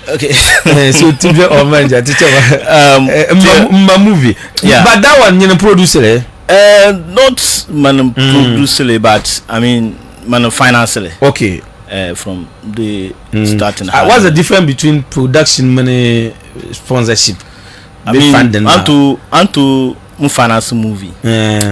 Okay. So TV or manager teacher my movie. Yeah. But that one you know producer Not man producer, but I mean man financially. Okay. From the starting. What's the difference between production money sponsorship? I mean anto finance movie.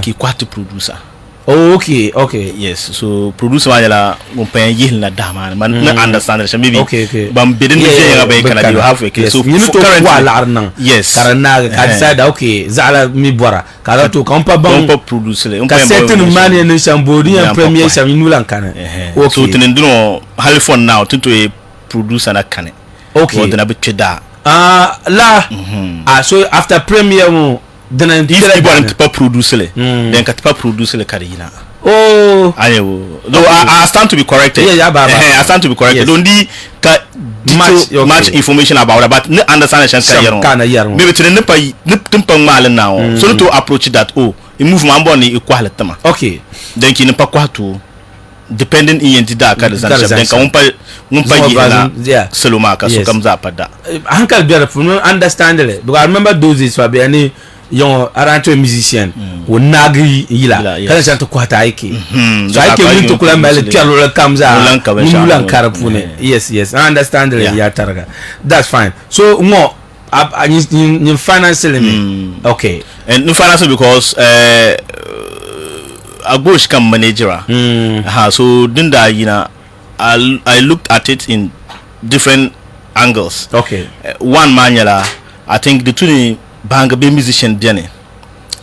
Ki kwati producer. Oh, okay. Yes, so producer wala mo pen yihil na dama man understand it maybe. Okay. Bam bidin ni jenga be kana you have okay. So you know to wala arnan. Yes. Karana ka decide okay, zala mi bora. Kala to kampa bang producer le. Ka certain man in Shambodi and premier Shaminu lankana. Okay. So tinenduno halifon now to a producer na kane. Okay. So then bit da. So after premier mo then I want to produce le. Then can produce le karina. Oh, though I stand to be corrected. I stand to be corrected. Don't much information about it, but understand the maybe to the mal now. So to approach that a movement body equality. Okay. Then kin pa to depending in the dark then yeah Salomaka so comes up at that. Uncle beautiful understand it because I remember those days for any young around musician who nagri ila kana chanto kwata aiki so aiki muntu kula mbele tialo comes out mulan karapune yes I understand it ya targa that's fine so mo in financially okay and no financial because AGBOSH come manager so dinda I looked at it in different angles. Okay. One manuala I think the two bang be musician Jenny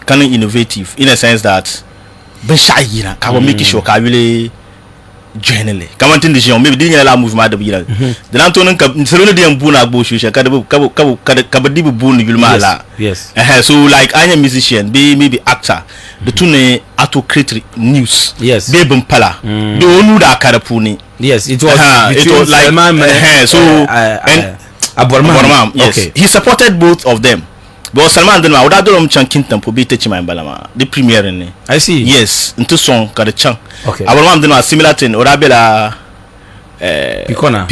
kind of innovative in a sense that ben shy can make sure ka really generally come on the maybe didn't allow movement the then Antonin Salone de Mbuna AGBOSH kabadi bu yulmala. Yes. So like I am musician be maybe actor the two to create news. Yes. Be bumpala the onu da karapuni. Yes, it was like so and Abormam. Yes. Okay. He supported both of them. But Salman then would do chanking tempo be teaching my balama the premiere in I see. Yes, into song got a chunk. Okay. Abormam then similar thing or abela Picona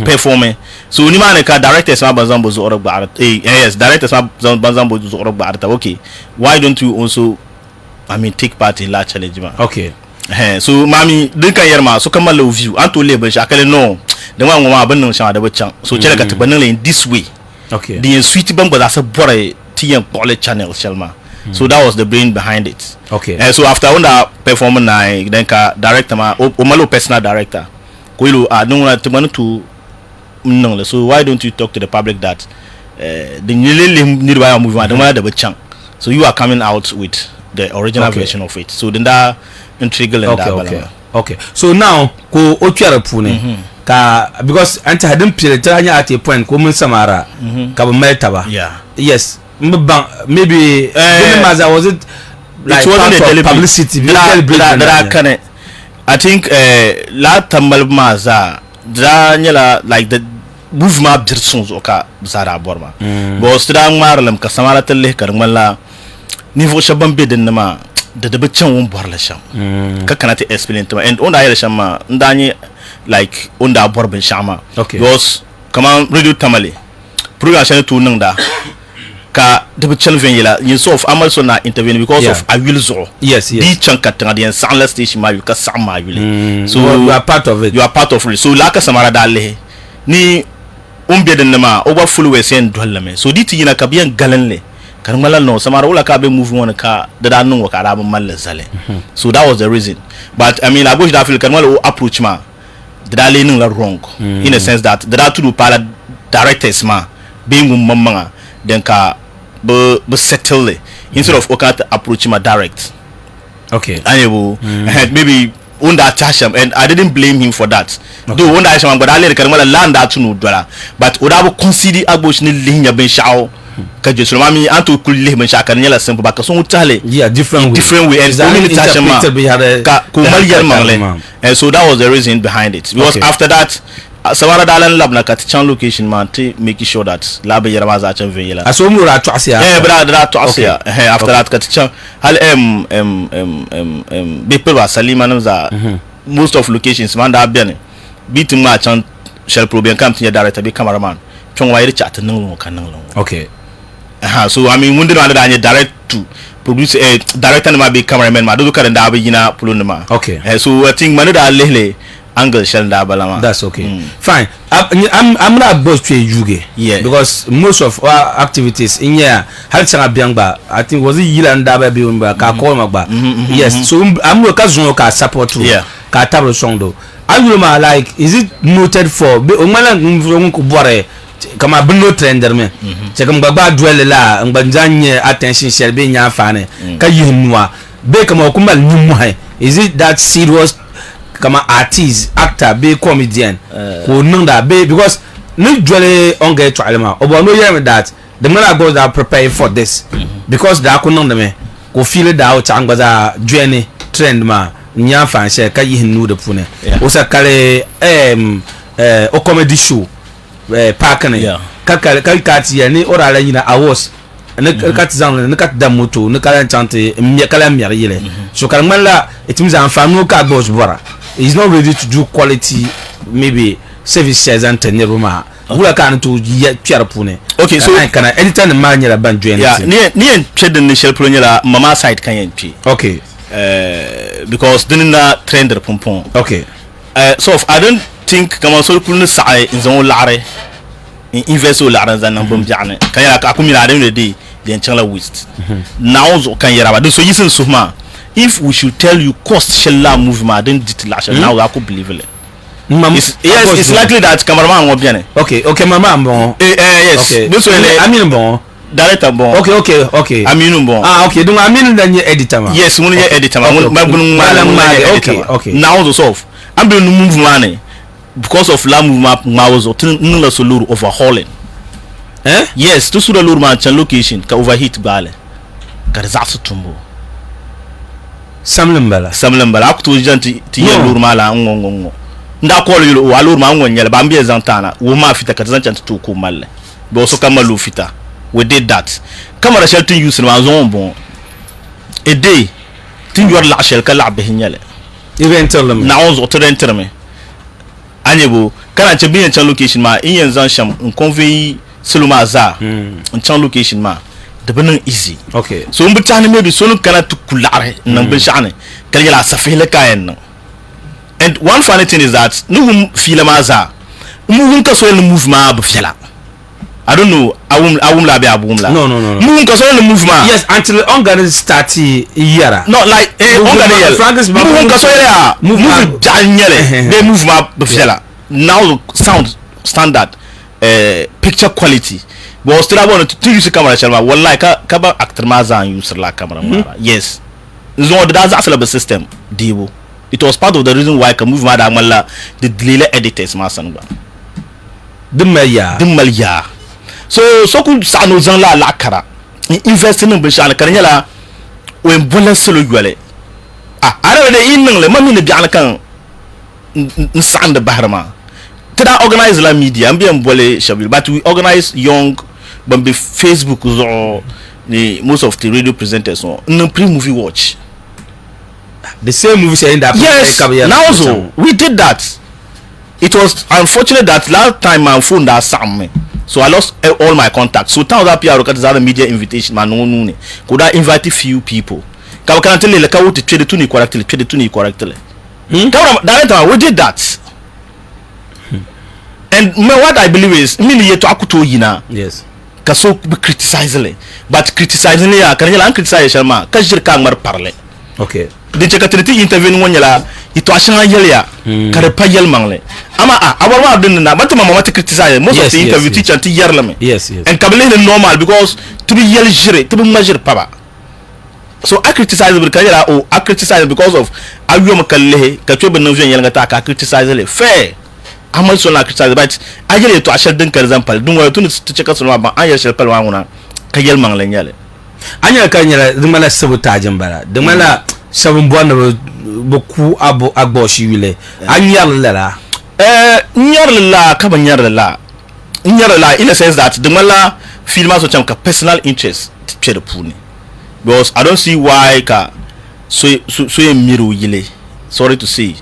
performing. So Nimaneka directors Bazambo's or yes, directors Bazambo's or Barta. Okay. Why don't you also take part in La Challenge? Okay. So mami dinka yerma so kama low view anto label shakale no the one wa ban sha da bachan so chere ka tabanle in this way. Okay. The sweet bang was a bore TM Pole channel shelma. So that was the brain behind it. Okay. And so after on that performance na then ka director ma omalo personal director ko ilu no na tumanu to no so why don't you talk to the public that the need why movement the bachan so you are coming out with the original version of it. So then that intrigue and okay. So now ko otuara pune ka because anti hadin piletanya at a point ko mun samara ka ba metaba. Yeah. Yes. Maybe was it like it publicity I think la tambal maza danyela like the movement directions oka zara borma bo strang marlam ka samara telle karmala niveau shabam bedin ma da baccan won borla sham ka kana ta explain to and on da yela shama ndani like on da borbin shama because Kaman radio tamale program shane to nan da ka da baccan venila yin so of amal so na intervene because of I will zo yes di chanka tangadian soundless station ma ka sama yule so you are part of it so la ka samara dale ni bedin ma over full we sen dollame so di tina ka biyan galanle karmala no samara wala ka be move one ka da nun wa ka mal zale so that was the reason but I mean AGBOSH da feel karmala approach ma da le nun la wrong in a sense that da to do para directors ma being mamma then ka be settle instead of okata approach ma direct. Okay. And maybe under Tasham and I didn't blame him for that. Though under Tasham but I let karmala land that to no dollar but would consider AGBOSH ni linya ben shao ka je so mami anto kulle men shaka nyala simple ba ka so tale different way and so many ka ko maliyar mangle and so that was the reason behind it because after that Samara dalan lab na kat chan location man to make sure that lab yarma za chan vela aso mu ra to asia brother to asia after that kat chan hal be pe ba salima nan za most of locations man da biane bitin ma chan shall problem come to your director be cameraman chong wa chat nang kan nang okay so I mean wouldn't want to direct to produce a director ma be cameraman ma do kan da be yina pulun ma okay so I think manu da lele angle shall da balama that's okay fine I'm not boss to you because most of our activities in here had some biangba I think was it yilan da ba be umba ka call magba yes so I'm no ka zon ka support to ka table song do I like is it noted for be umala ko bore kama bino trender me c'est comme baba duel la ngbanjanye attention shall be nya fane ka yinwa be kama ko mal nyum hay is it that serious kama artist actor be comedian ko nunda be because no duel on get to alema obo no hear me that the man goes that prepare for this because da ko nunda me ko feel da o changbaza journey trend ma nya fan share ka yinu de pune o sa kale o comedy show park ne ka ti ya ni ora la nyina awards ne ka ti zan ne ka da moto ne ka chante mi kala mi yele so kan man la it means am fanu ka boss bora is not ready to do quality maybe services and teniruma wula kan to ya tiara pune okay so kana anytime man nyala ban join ni trade ni shell pro nyala mama side kan yen pi okay because dinna trender pompon okay so I don't think kama so kulun sa'i in zon lare invest o lare zan nan bum jane kan ya ka kumira da ne de den chala waste now zo kan yara ba so yisin suma if we should tell you cost shella movement then dit la shell now I could believe it it's likely that cameraman won't be okay mama bon yes okay so I mean bon director bon okay aminu bon okay donc aminu dan ye editor ma yes mun ye editor ma okay now zo solve am be no movement because of la movement mawozo tin la soluru overhauling yes to sura luru man chan location ka overheat bale ka zasu tumbo samlambala akuto janti ti ye luru mala ngongongo nda ko lo wa luru ma ngonyele ba mbie zantana wo ma fita ka zan chanti to ko malle bo so kamalu fita we did that kamera shelton use ma zon bon e dey tin yor la shel ka la be nyele eventually na onzo to renterme anyebo kana che bien chan location ma in yan zan sham in convey seluma za in chan location ma da banan easy okay so in bitani maybe so kana to kulare nan bin shane kan yala safile kayan nan and one funny thing is that no feel ma za mu ka so le movement bu fela I don't know awum la be abum la no mu ka so le movement yes until on start yara not like on mu ka so ya move danyele the movement bu fela now sound standard picture quality but still want to use camera shalma wallahi ka ba actor ma za use la camera mara yes so that's actually the system dibo it was part of the reason why ka movement da malla the delay editors ma san ba dimmalya so ku sanu zan la kara invest in bin shan kan yala when bola solo gwale ara da innan le mami ne bi'al kan nsan da bahrama tada organize la media ambian bole shabil but we organize young but be Facebook or the most of the radio presenters no pre-movie watch the same movie saying that yes now so we did that. It was unfortunate that last time my phone that Sam me, so I lost all my contacts. So tell that PR got the media invitation man no could I invite a few people. Can tell you like how to trade to me correctly. That we did that. And what I believe is me to akuto yina. Yes. Kaso be criticizing but criticizing ya kan yala criticize ma ka jirka mar parler. Okay. De chekatri intervene wonyala ito ashanga yelia kare payel mangle ama abarwa din na batuma mama to criticize most of the interview teacher ti yerlame yes and kabele normal because to be yel jire to be measure paba so I criticize the kayela I criticize because of ayom kalle ka chobe no vien yelanga ta ka criticize le fair amal so na criticize but ayele to ashel din ka example dun wa to cheka so ba ayel shel pal wanguna ka yel mangle nyale anya ka nyala dumala sabotage mbara dumala sabun bonda boku AGBOSH wile anyar la nyar la ka ban nyar la in a sense that the mala filma so cham ka personal interest pere puni because I don't see why ka so miru yile sorry to say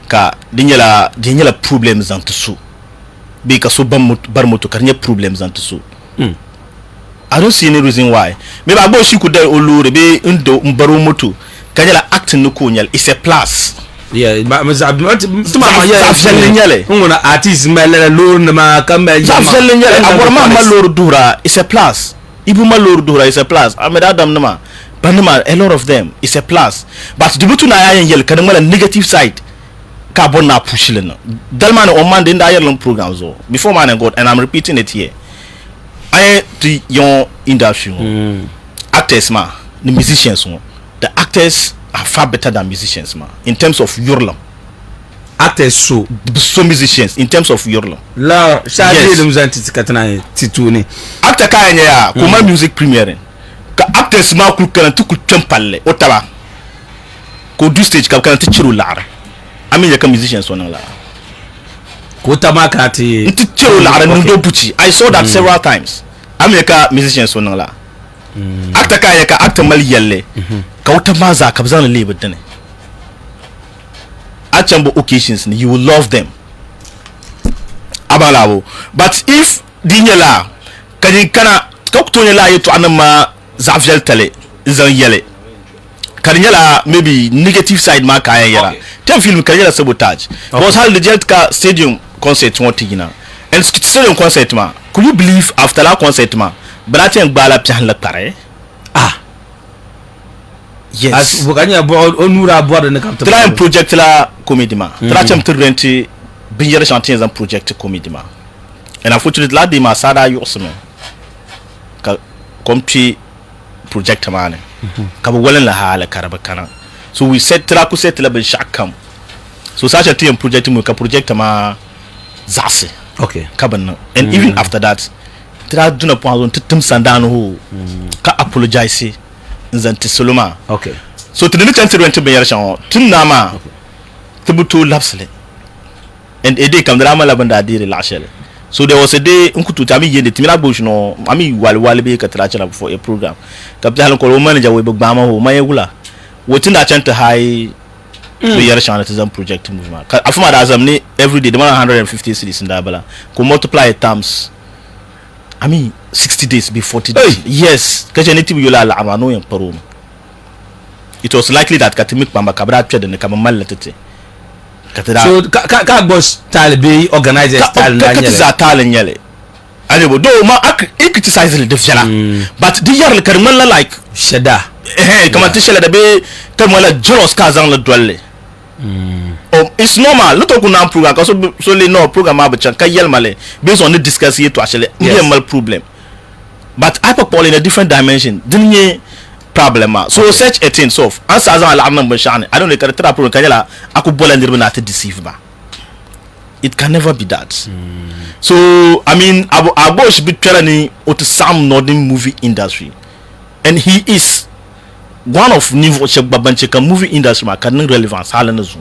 ka dinyala problems and to so be ka so bar moto karnya problems and so I don't see any reason why maybe AGBOSH could do olure be ndo mbaro moto kanyala acting no konyal is a plus yeah ngona artist mele lor na kamba nyale aborma ma lor dura is a plus ibu ma lor dura is a plus ameda adam nama banama a lot of them is a plus but the butu na ya yel kanamala negative side ka bon na push le no dalman on man in the Ireland programs before man and God and I'm repeating it here I the young industry actors ma the musicians the actors are far better than musicians ma in terms of Yurlam actors so musicians in terms of Yurlam la shadi dem zanti katana tituni actor ka ya kuma music premiering ka actors ma ku kan tu ku tempalle otaba ko du stage ka kan tichiru lara ami ya ka musicians wona la ko tamakati tichiru lara ndo buchi I saw that several times ami ya ka musicians wona la actor ka ya ka actor mal yalle ka otama za ka bazan lebe dane achambo occasions you will love them abalabo but if dinyala kani kana ka kutonya la yeto anama zafjel tale zan yele kanyala maybe negative side ma kaya yara ten film kanyala sabotage was how the Jeltka stadium concert won tigina and stadium concert ma could you believe after that concert ma brati ngbala pian la pare yes as buganya bo onura board na kapta try project la comedy ma trachem trenti binyere chantiers en project comedy ma and unfortunately la di ma sada yosme ka kompi project ma ne ka bu wala la hala karaba kana so we set tra ku set la ben shakam so such a team project mu ka project ma zase okay kaban and even after that tra duna point on titim sandano ho ka apologize nzanti soloma okay so to the next rent be yarshan tun nama tubutu lapsle and a day kam drama la banda dire la shele so there was a day nkutu tami yende timina AGBOSH no ami wal be ka tra chana for a program kapta ko manager we gbama ho mayegula wotin da chanta high be yarshan at zam project movement afuma da azam ni every day the 150 cities in dabala ko multiply times I mean 60 days be 40 days yes kaje niti bi yola la amano yan paro it was likely that katimik bamba kabra pede ne kama mallatete katira so ka AGBOSH talbe organizer style na nyele ka tale nyele alebo do ma ak criticize le defjala but di yar le karman la like shada kama tishela da be kama la joros ka zan la dolle it's normal not to na program so le no program ba chan ka yel male based on the discuss here to actually mal problem but hyperbole in a different dimension dinye problem so such a thing so answer as ala amman ban shane I don't know character problem kanyala aku bola ndirbe na to deceive ba it can never be that so I mean AGBOSH be training to some northern movie industry and he is one of niveau check babancheka movie industry ma kan relevance halana zo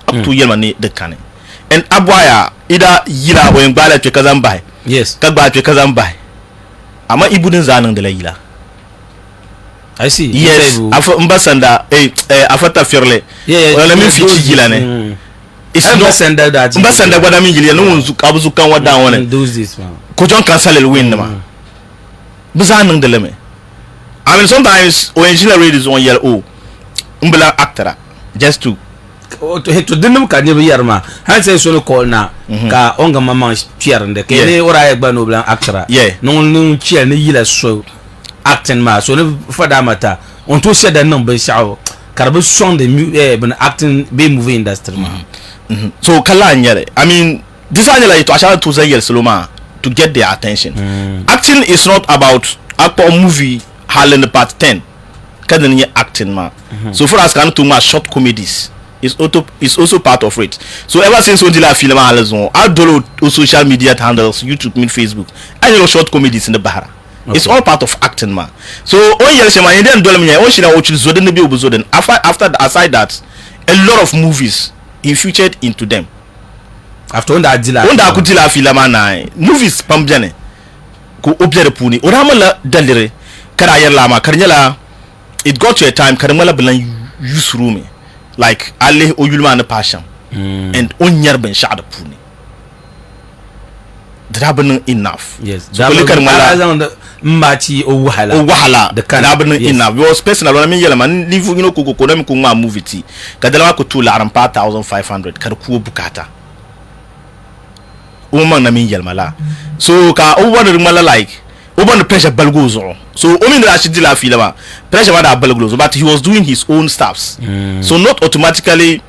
up to yelma ne de kane and abwaya ida yila o ngbala twe kazan bai yes ka gba twe kazan bai amma ibudin zanin da la yila I see yes afa mbasanda afata firle wala min fi yila ne it's mbasanda that mbasanda gwada min yila no wonzu abuzu kan wada wona do this man ko jon cancel el win ma bizanin da leme I mean sometimes when engineer is on yellow umbela actor just to dinum ka ne yarma han sai so ko na ka onga mama pier nde ke ne ora ya gba no blan actor no chier ne yila so acting ma so ne fada mata on to sheda nan ban sha'o karbe son de ben acting be movie industry ma so kala nyere I mean this is like to asha to say Soloma to get their attention acting is not about actor movie Harlan part 10 kada ni acting ma so for us can to ma short comedies is also part of it so ever since on the film halazon I do social media handles YouTube and Facebook and you know short comedies in the bahara it's all part of acting ma so on yel shema nden dole me on shina watch zo den be obuzo den after aside that a lot of movies he featured into them after on that kutila film na movies pambiane ko objere puni oramala dalire kara yalla ma karnyala it got to a time karmala blan use room like alle oyulma na passion and onyar ben shada puni drab는 enough. Yes. So kulikar mala mbachi o wahala. The kan drab는 enough. Because personal when me yela man ni fu ngino ko na mi ko ma movie ti. Kadala ko tu la rampa 1500 kar ku bukata. O man na min yela mala. So ka o wonder mala like o ban pressure balgozo. So o min da shi dila fi la pressure ba da balgozo, but he was doing his own stuffs. So not automatically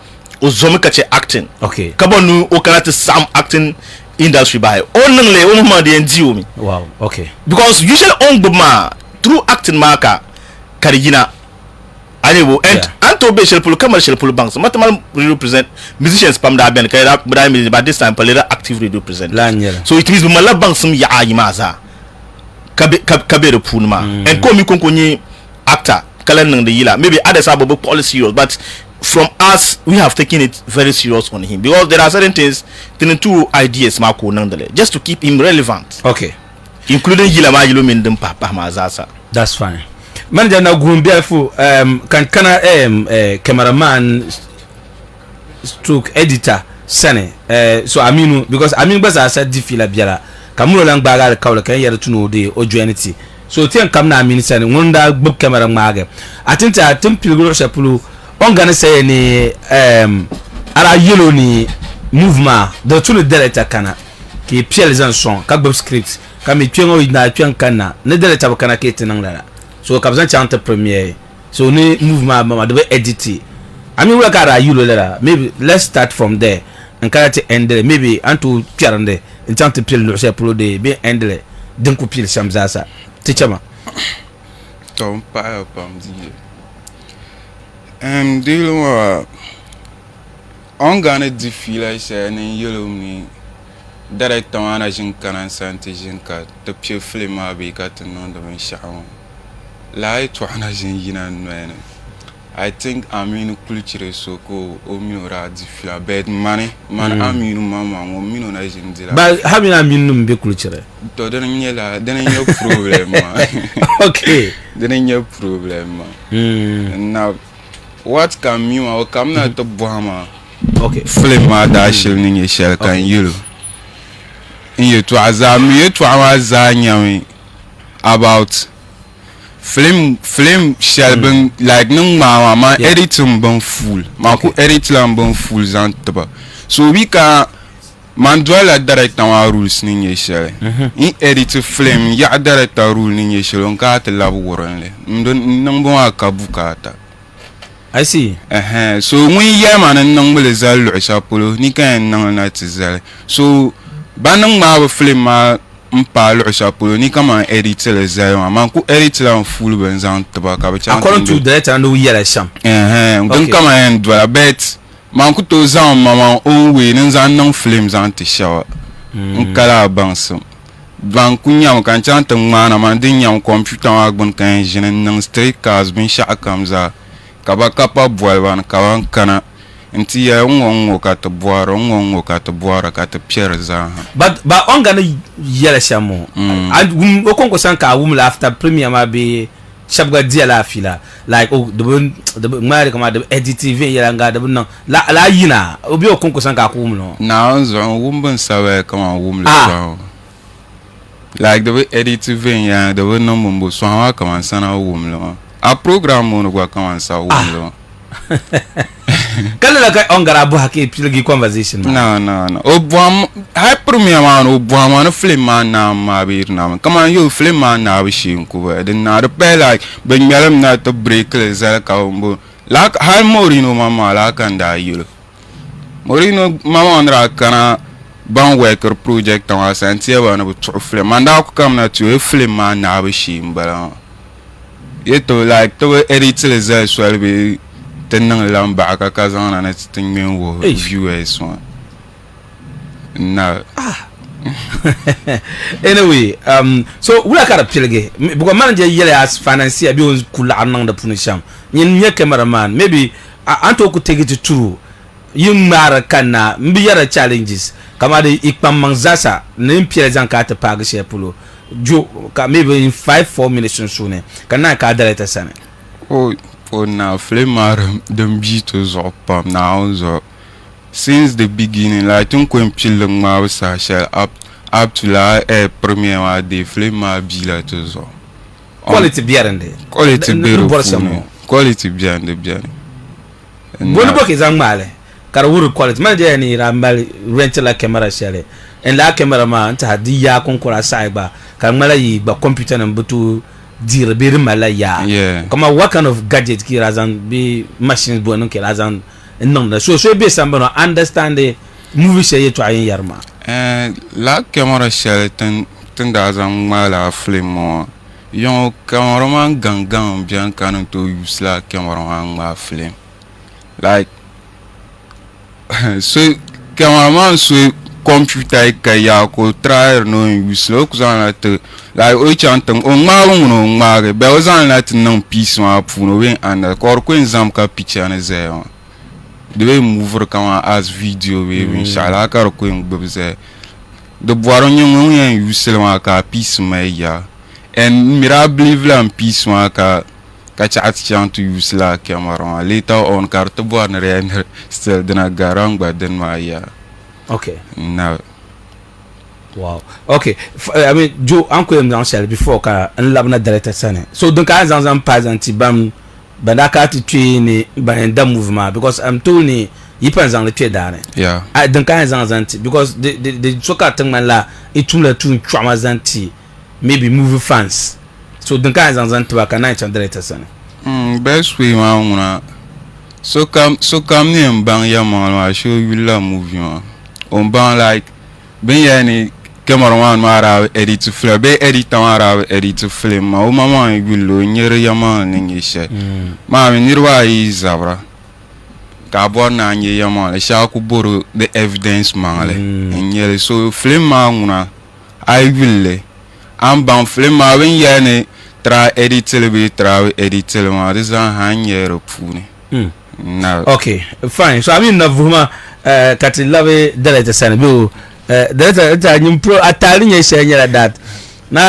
o zomikache acting. Okay. Kabonu o kanata some acting industry by only o man de ndio mi. Wow. Okay. Because usually on ma through acting marker karigina anyway and anto be shel pulu kamal shel pulu banks matamal represent musicians pam da ben kay rap but this time palera active radio present. So it means mala banks ya ayimaza kabe de punma and komi konkonyi actor kala nang de yila maybe others are policy but from us we have taken it very serious on him because there are certain things two ideas mako nandale just to keep him relevant. Okay. Including yila ma yilo min papa mazasa. That's fine. Manager na gumbia fu kana cameraman stroke editor sane so aminu because aminu basa sa difila biara kamulo lang baga kawla kan yara tuno de ojuanity so tian kam na aminu sane wonda book camera maga atinta tempilgo shapulu on gonna say ni ara yellow ni mouvement de tout le directeur kana qui pierre les son ka bob script ka mi twengo na twen kana ne directeur kana ke tenang la so ka besoin chante premier so ni mouvement mama de edit I mean we ka ara yellow la maybe let's start from there and ka te end maybe antu pierre nde chante pierre le chef pour de bien end d'un coup pierre samza sa tichama tom pa pam di dealing on gonna defeat I say and yellow me director managing can sante jinka the pure film be got non the shawn like to managing yinan man I think aminu culture so ko o mino ra defeat bad money man aminu mama o mino na jindira but how many aminu be culture to den nyela den your problem okay den your problem now what can me or come na to Bahama okay flip ma da shil ni shel kan yulu in to azami to azanya about film shel ben like nung ma editing bon full ma ku edit lam bon full zantba so we can man dwala director wa rules ni shel in edit film ya director rule ni shel on ka ta lab woran le ndon bon akabukata I see. So when you man and nung will zal shapolo, ni kan nang na tizal. So banang ma film ma mpalo shapolo, ni kama edit le zal ma ku edit la full benzan tabaka ba chan. According to that and we yela sham. Don't come and dwala bet. Man ku to zan mama on we nzan nang film zan te shawa. Nkala bansum. Ban kunyam kan chan tang mana man din yam computer wa gbon kan jinen nang straight cars bin sha kamza. Kaba kapa boalwan kawan kana nti ya ngongo kata boara kata pierre za but on gonna yela shamo and okonko sanka wum after premier ma be shabga dia la fila like oh the mari kama the editing yela nga the no la yina obi okonko sanka ko wum no na onzo wum ban sawe kama wum le like the editing ya the no mumbo so ha kama sana wum lo a program no gwa kama sa wum lo kala ka ongara bu hake pilgi conversation no obwam hay premier man obwam no film man na ma bir na kama you film man na bi shin ku ba den na the pay like ben melam na to break le za ka umbo la hay morino mama la kan da yulo morino mama andra kana ban worker project on asantia ba no to film man da ku kam na to film man na bi shin ba yeto like to edit le za so be tenang lamba aka kazana na tingmen wo viewers one now anyway so we aka pilge because manager yele as financier bi on kula anang da punisham nyin nye cameraman maybe anto ku take it through yin mara kana mbi yara challenges kama de ikpam manzasa ne mpire zanka ta pag shepulo jo ka maybe in 4 minutes soon kana ka director sana oh now flemar dem bito zo pam now zo since the beginning like tun ko mpilling ma sa shell up up to la premier wa de flema bila to zo quality biarande quality biro quality biande bonu boke zangmale kar wuru quality man je ni rambal rent la camera share en la camera ma anta hadi ya konkora saiba kar mala yi ba computer na butu dire be mala ya kama what kind of gadget ki razan be machines bonu ki razan non so be samba understand the movie share to ayin yarma la camera share ten da zan mala film yon cameraman gangan bien kanon to use la cameraman ma film like so cameraman so computer kaya ko try no use lo kuzana to like o chantan o ma be o zan la tin piece ma puno we and ko ko exam ka picture na zero de we move kama as video we inshallah ka ko ngbe de boiron yon use le ka piece ma ya and mirably and peace ka chat to use la camera later on carte born render still dina garang but then my okay now wow okay I mean Joe uncle am share before ka en labna director sane so donc as en pas bam bandaka to train ban da movement because I'm told ni you pense en le pied d'ane yeah donc as en because the soccer thing man la itula tu trauma zanti maybe movie fans so the guys and to ka night and director sana best way ma una so come ni bang ya ma show you la movie ma on bang like ben ya ni cameraman ma ra edit to film be edit ma ra edit to film ma o mama yulo nyere ya ma ni she ma mi nirwa yi zabra ka bo na nye ya ma le sha ku boro the evidence ma le nyere so film ma una I will am ban film ma wen ya ne tra edit be tra edit ma this an hanyero puni now okay fine so I mean na vuma kati love delete sana bi delete ta nyim pro atali nye she nyera that na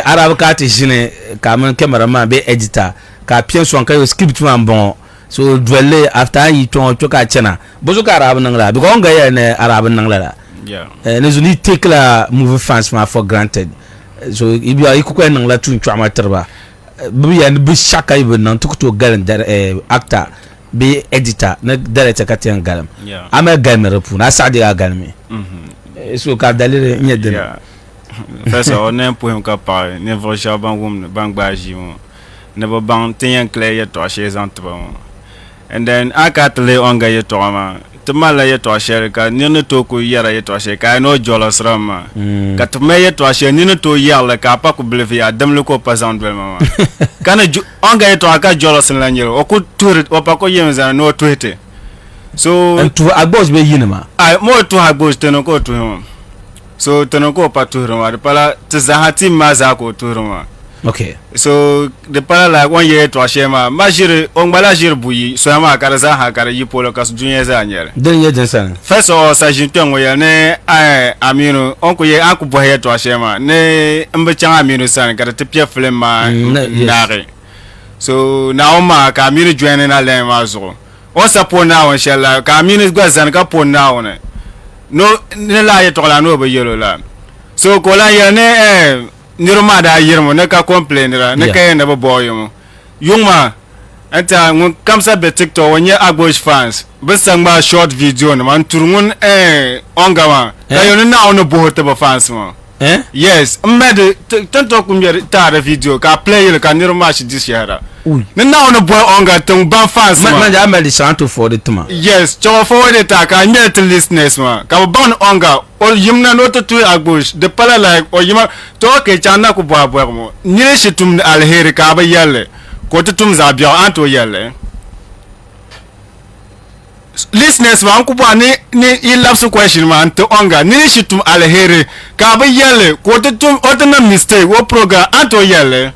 arab kati jine Kaman cameraman be editor ka pien so kan script man bon so dwelle after yi ton choka chena bozo ka arab nang la because nga ya ne arab nang la yeah ne zo ni take la movie fans ma for granted so ibi ay ko nang la tun chama terba bi ya bi shaka ibi nan to galan der actor be editor na director ka ten galam ama gamer pu na sadi ga galmi so ka dalire nyede first on un point ka pa ne vo shaban wum bang baji mo ne bo bang ten clear ya to chez entre and then akatle onga ya to ma tumala ya to share ka nino to ko yara ya to share ka no jolos rama ka tume ya to share nino to yalla ka pa ko blevi ya dem le ko passant wel mama kana onga ya to aka jolos la nyero o ko tour o pa ko yemza no twete so to AGBOSH be yinema ai mo to AGBOSH teno ko to so teno ko pa to rama de pala tzahati maza ko to rama okay so de pala la one year to shema majire on bala jir buyi so ma karaza ha kara yipolo kas dunya za nyere den ye den san first o sa jintengo ya ne aminu on ko ye aku bo he to shema ne mbe chan aminu san kara tipia film ma nare so na o ma ka aminu joine na le ma zo on sa pona on shela ka aminu gwazan ka pona on no ne la ye to la no be yelo la so ko la ye ne nirma da yirmo ne ka complainera ne ka yenda bo boyum yungma anta ngun kamsa be TikTok wonye AGBOSH fans be sangba short video ne man turungun ongawa ayo na ono bo te bo fans mo yes mmede tanto kumye ta video ka play le ka nirma shi dishara ne na ono bo onga tung ban fans mo man ja meli santo for the tuma yes cho forward ta ka net listeners ma ka ban onga o yimna no to AGBOSH de pala like o yima to ke chana ku bo mo nyire shitum alheri ka ba yalle ko tum za bia anto yalle listeners ma ku ba ni in lapse question ma anto onga ni shitum alheri ka ba yalle ko tum otana mistake wo program anto yalle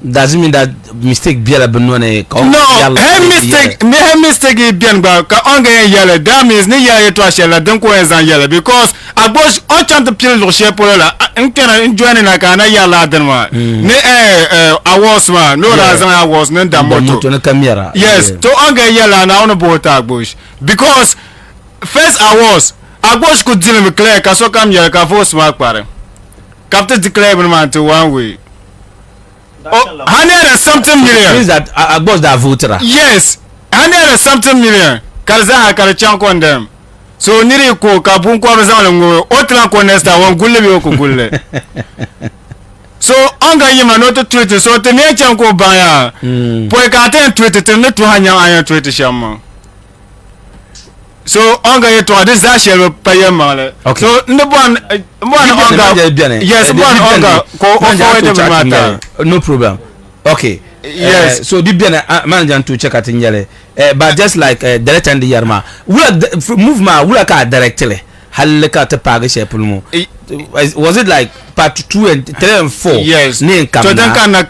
doesn't mean that mistake be la benone no mistake bien ba ka onga yele that means ni yele to ashela den ko ezan yele because AGBOSH on chante pile lo che pour la nkena joine na kana yala den ma ni awards ma no razan awards ne da moto na camera yes to onga yele na on bo ta AGBOSH because first awards AGBOSH could deal with clear kaso kam ya ka fo smart pare captain declare man to one way. Oh, 100 and something million. Means that AGBOSH that voter. Yes, 100 and something million. Kalza ha kala chan kon dem. So niri ko ka bun ko bazan ngo otra ko nesta won gulle bi ko gulle. So anga yima no to tweet so te ne chan ko baya. Poe ka ten tweet te ne to hanya aya tweet shama. So anga ye to this that shall pay male. Okay. So one anga yes one anga ko forward matter. No problem. Okay. Yes. So the manager to check at Njale. But just like direct and the yarma. Move ma we ka directly. Halka te page shepulmo. Was it like part 2 and 3 and 4? Yes. Ne to dan kana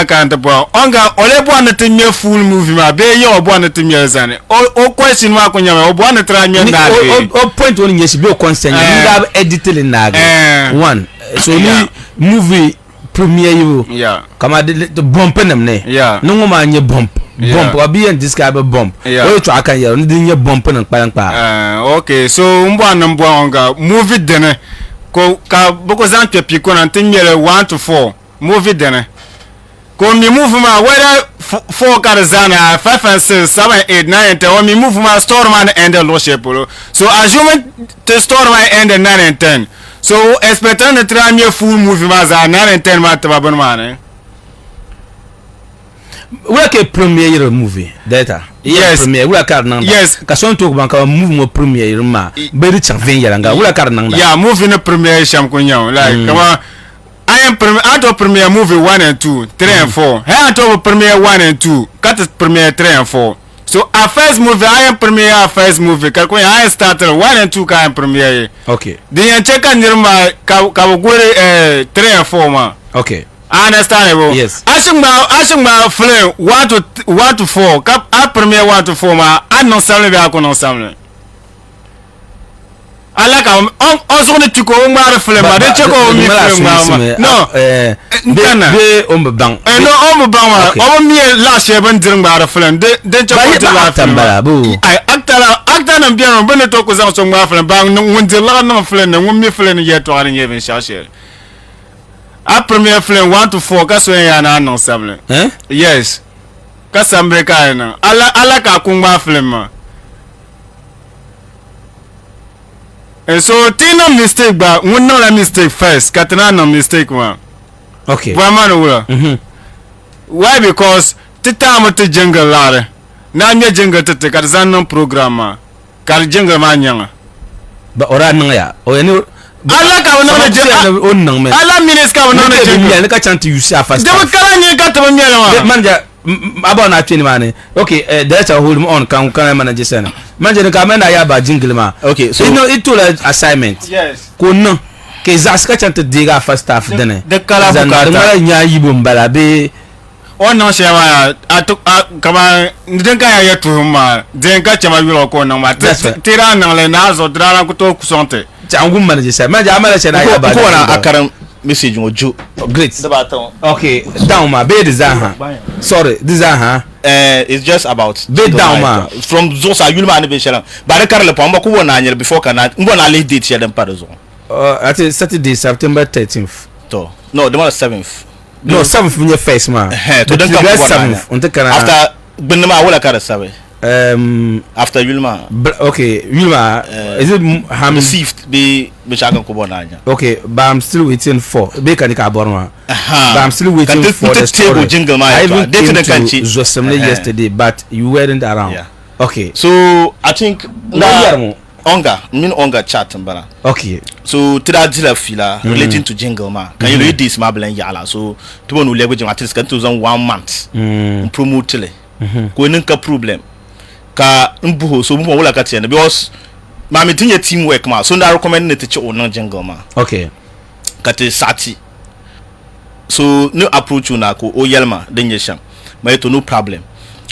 kanta bo onga ole bo na tinye full movie ma be ye obo na tinye zane o question ma ko nyama obo na tra nye na o point one yes be o consent you have edited na one so ni movie premiere you kama the bump nem ne no ngoma nye bump obi and describe bump o to aka ye no nye bump na kpa okay so mbo na mbo onga movie dene ko ka boko zan pepi ko na tinye 1 to 4 movie dene ko mi move ma whether 4 karzana 5 and 6 7 8 9 10 o mi move ma store man and the lordship so assuming the store man and 9 and 10 so expecting the try me full movie ma za 9 and 10 ma taba bon man we ke premiere movie data yes premiere we ka nan yes ka son to ban ka move mo premiere ma be ri chan ven yara nga we ka nan yeah movie no premiere sham ko nyaw like come on I am premiere movie 1 and 2 3 and 4 I am premiere 1 and 2 cut premiere 3 and 4 so our first movie I am premiere first movie ka ko I started 1 and 2 ka premiere okay the yan check an nirma ka go 3 and 4 ma okay I understand. Yes. Asking film 1 to 4. Cap a premiere 1 to 4 ma. I non samle be akon non samle. Alaka on ne tuko o ma film ma. De cheko mi film ma. No. Be on bang. No on bang ma. O mi last year ben dirng ba film. De cheko la film. Ai actor na bien ben to ko zan so ma film bang won de la na film na won mi film ye to ani ye ben charger. A premier film 1 to 4 ka so ya na non sable yes ka sambre ka na ala ka kungba film and so tina mistake ba won no la mistake first ka tina no mistake ma okay vraiment no why because tita mo te jungle lare na nye jungle te ka zan non programme ka jungle ma nyanga ba ora nan ya o yani ala ka wona je on nan me ala minis ka wona je me ka chant you see fast de kala ni ka to me la manja aba na twini mane okay director hold me on kan manager sana manja ka me na ya ba jingle ma okay so you know it tool assignment yes ko non ke zas ka chant de ga first staff dene de kala bukata mala nya yibo mbala be on non shema kama den ka ya tu ma den ka chama yuro ko non ma tira nan le na zo dra ko to kusonte angum manager sa manager amala chena ya ba ko na akaram message ngojo great okay down ma be design sorry design it's just about be down ma from zosa yulma ne be shela bare karle pomba ko wona anyel before kana ngona le date ya dem pardon at Saturday September 13th to no the 7th no 7th me first ma to den come 7th on kana after benma wala kara sabe after Yulma okay Yulma is it received be chakan ko bonanya okay but I'm still waiting for be kan ka borma but I'm still waiting for the table jingle ma I even came to Zosemle yesterday but you weren't around okay so I think onga chat mbara okay so tira dila fila relating to jingle ma can you read this ma blan yala so to wonu lego jing at least kan to 1 month promote le ko ninka problem ka mbuho so mbuho wala katia because mami tinye teamwork ma so nda recommend ne teach on jingle ma okay kate sati so no approach una ko o yelma denye sham ma to no problem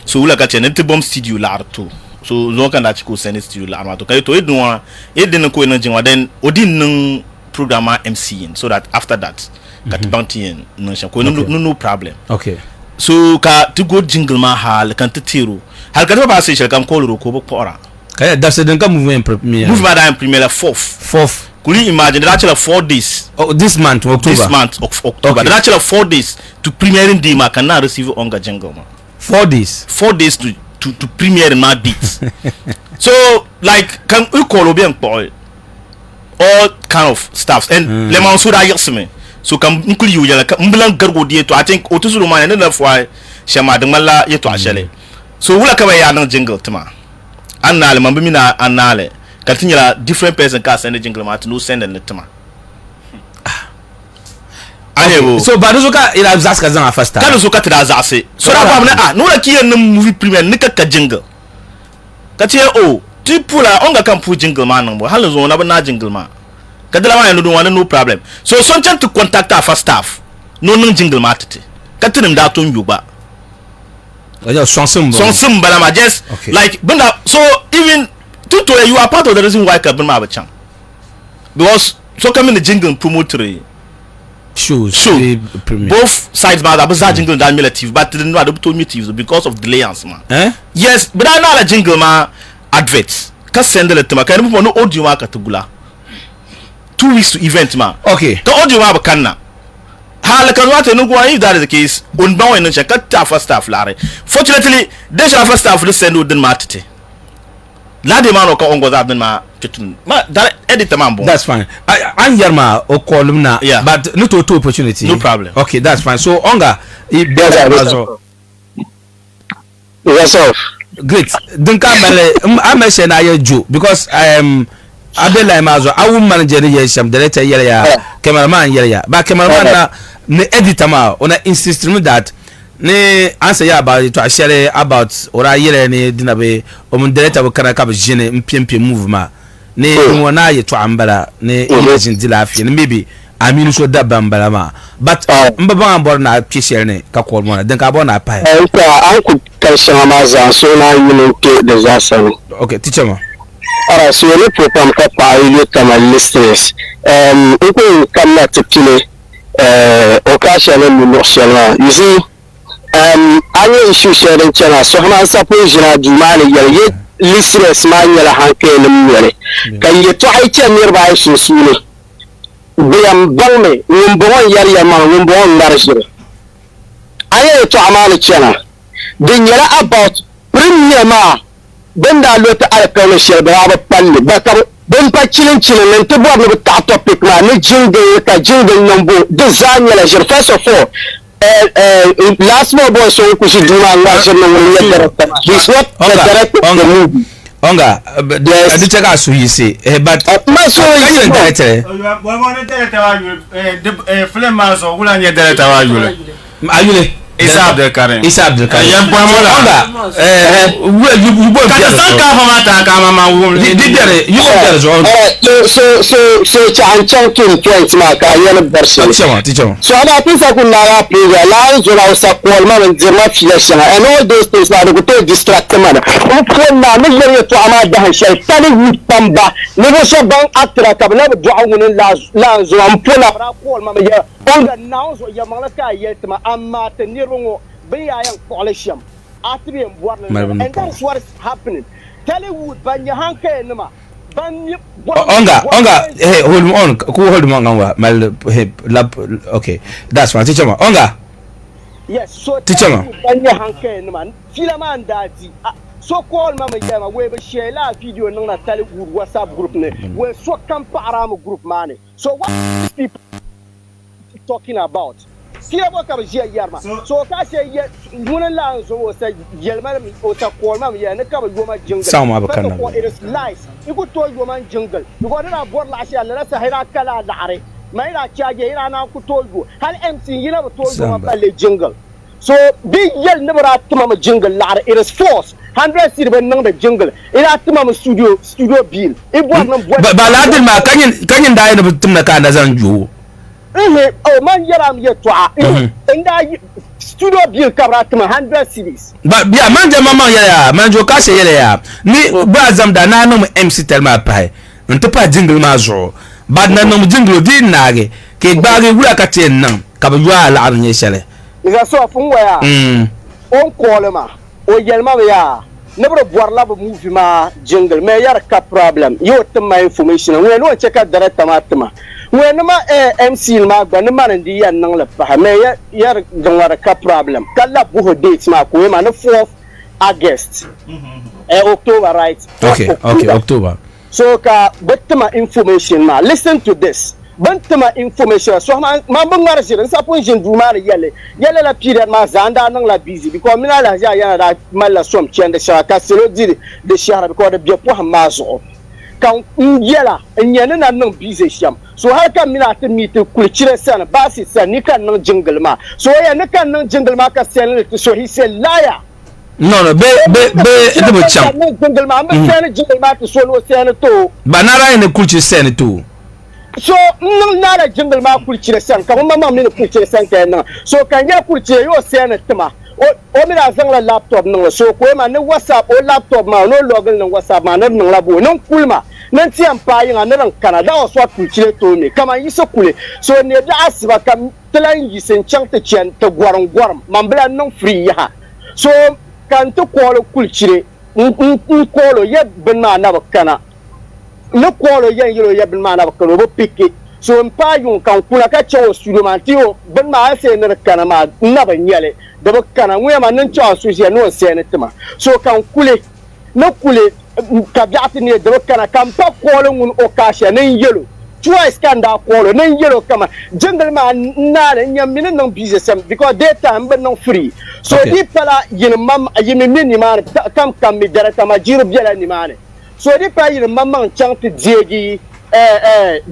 so wala katia ne te bomb studio la to so zo kan da chiko send studio la ma to ka to edun edin ko na jinwa then odin programmer MC so that after that kat bounty no sham ko no problem okay so ka to go jingle ma hal kan te tiro hal ka ba sai shirkan ko ro ko pora Kaya that's the move in premier. Move ma da premier la fourth. Could you imagine that actually 4 days? Oh, this month October. This month of October. Okay. That actually 4 days to premiering day ma can now receive onga jingle ma. 4 days. 4 days to premiere my beats. So like can you call bien boy all kind of stuff and le man so da yesme. So can include you like mblan gargo die to I think otusu man na na fwa shama de mala ye to ashele. So wula ka ya nan jingle tuma. Annale man bi na annale. Continue different person can send the jingle ma to no send the tuma. Okay. So baduzuka ila zaska zan afasta. Kanu zuka tida zase. So da ba no la kiye no movie premiere nika ka jingle. Katie o tipula onga kan pu jingle ma nan bo halu zo na ba na jingle ma. Kadala ma no do one no problem. So sometimes to contact our staff. No jingle ma tete. Katinim da to yuba. Oja sonsum bala ma just okay. Like benda so even to you are part of the reason why Kaman ma ba chan. Because so come in the jingle promotory shows both sides ma da jingle da relative but they know to motives because of delayance man. Yes, but I know la jingle ma adverts. Ka send le tema ka no audio ma ka tugula. 2 weeks to event ma. Okay. Ka audio ma ba kanna. Hala kan wate no go if that is the case on ba wen check ka first staff lare. Fortunately, they shall first staff send o den ma tete. La de man o ka ongo that den ma tutun. Ma that edit man bon. That's fine. I yarma o kolum na but no to opportunity. No problem. Okay, that's fine. So onga Yes, sir. Great. Then come I'm saying I do because I am Adela Mazo. I will manage the director ya cameraman ya. But cameraman na ne editor ma on insist that ne answer ya about it to share about ora yele ne dinabe o mun director wo kana ka be jene mpempe move ma ne wona ye to ambala ne imagine dilafi ne maybe aminu so da bambala ma but mbaba ambor na pishel ne ka ko mo na den ka bo na pa an ku karshen ma za so na yin ke da za sani. Okay, teacher ma ara so ne program ka pa ile kama listeners ko kama tipile occasionally mu shela you see any issue sharing channel so na suppose jina dumani ye listeners ma nyala hanke ne mwere kan ye to ai che mirba su sune biyam balme wumbon yar yama wumbon narjire aye to amana channel din yara about premier ma benda lot alkawle sheba ba palle ba ka bon pa chilin ne to bo no ta topic ma ne jingle ka jingle nombo design la je first of all last more boy so ku si duma ngashir no woni yedere this what the director of the movie onga adi cheka su yisi but ma so yisi director wa mo director wa film ma so wula nye director wa yule ayule Isa Abdul Karim yan boy mo la onga you boy ka sanka fa mata ka mama wo didere you go there so chan kin point ma ka yana version teacher so ana pisa kun na play la zo la sa ko ma nzema filasha and all those things na go to distract man ko na ne yere to ama da han shay tani wutamba ne go so ban atra ka na do awun la zo am pola ra ko ma ya onga now so ya malaka yetma amma tenirungo be ayan polisham atbi and that's what is happening Hollywood banya hanke nima onga hey hold on mal lab okay that's fine teacher ma onga yes so teacher ma banya hanke nima filaman dati so call mama yama we be share la video na Hollywood WhatsApp group ne we so kan param group mane so what people talking about kila boka be je yarma so ka se ye munan la so o sa yelma o sa kolma ya ne ka ba goma jingle sama bakan na it is lies iku to goma jingle because na bor la sha la sa hira kala lare mai la chaje ina na ku to go hal MC yina ba to goma balle jingle so big yel ne bara tuma ma jingle lare it is force 100 city ban nan da jingle ina tuma ma studio bill ibo nan ba ladin ma kanyin da ina tumna ka da zan juwo oh man yaram yeto inda studio bill kabratma 100 cities ba bia man je mama ya man jo ka se yele ya ni ba zam da na no MC telma pai nto pa jingle ma zo ba na no jingle di nage ke gbage wura ka te nan ka ba yo ala arnye shele iga so fun waya on kolema o yelma ya never boarla movie ma jungle me yar ka problem yo my information we no check out direct tomatma we no ma MC ma gba no man ndi yan nan la pa me yar don ka problem kala bu date ma ko ma no 4th August October, right? Okay, October. So ka batma information ma listen to this. Bantama information so ma bangara sire sa pon jin du ma yele la period ma zanda nan la busy because mina la ja yana da mala som chende sha ka selo di de shara because de biopo ma zo kan yela nyane nan nan busy sham so har kan mina ta meet kulchire sana basi san ni kan nan jingle ma so ya ni kan nan jingle ma ka sen so he said liar. No, be the cham. Jingle ma sen jingle ma to so no sen to banara in the kulchire sen to so nala jingle ma kulchire san ka mama me kulchire san ka so kan ya kulchire yo sen tama o mi da zang la laptop no so ko ma ne WhatsApp o laptop ma no login no WhatsApp ma no labo no kulma nan ti ampa yin an Canada o so kulchire to me kama yi so kule so ne da asiba kam tlan yi sen chang te chen te gwaron man bla no free ya so kan to ko kulchire ko ye ben ma na bakana no kwalo yan yiro ya bin mana bakano bo pique so mpa yun kan kula ka chawo studio bin ma ase ne kana ma na ban yale da bakana ngwe ma nan chawo su no se ne tuma so kan kule no kule ka biati ne da bakana kan pa kwalo ngun o kasha nan yelo twice kan da kwalo nan yelo kama jungle ma na ne nyam min nan business because daytime ban nan free so di pala yin mam yin ni ma kam mi darata ma jiro biala ni ma ne so di pa yin mamman chang ti jeegi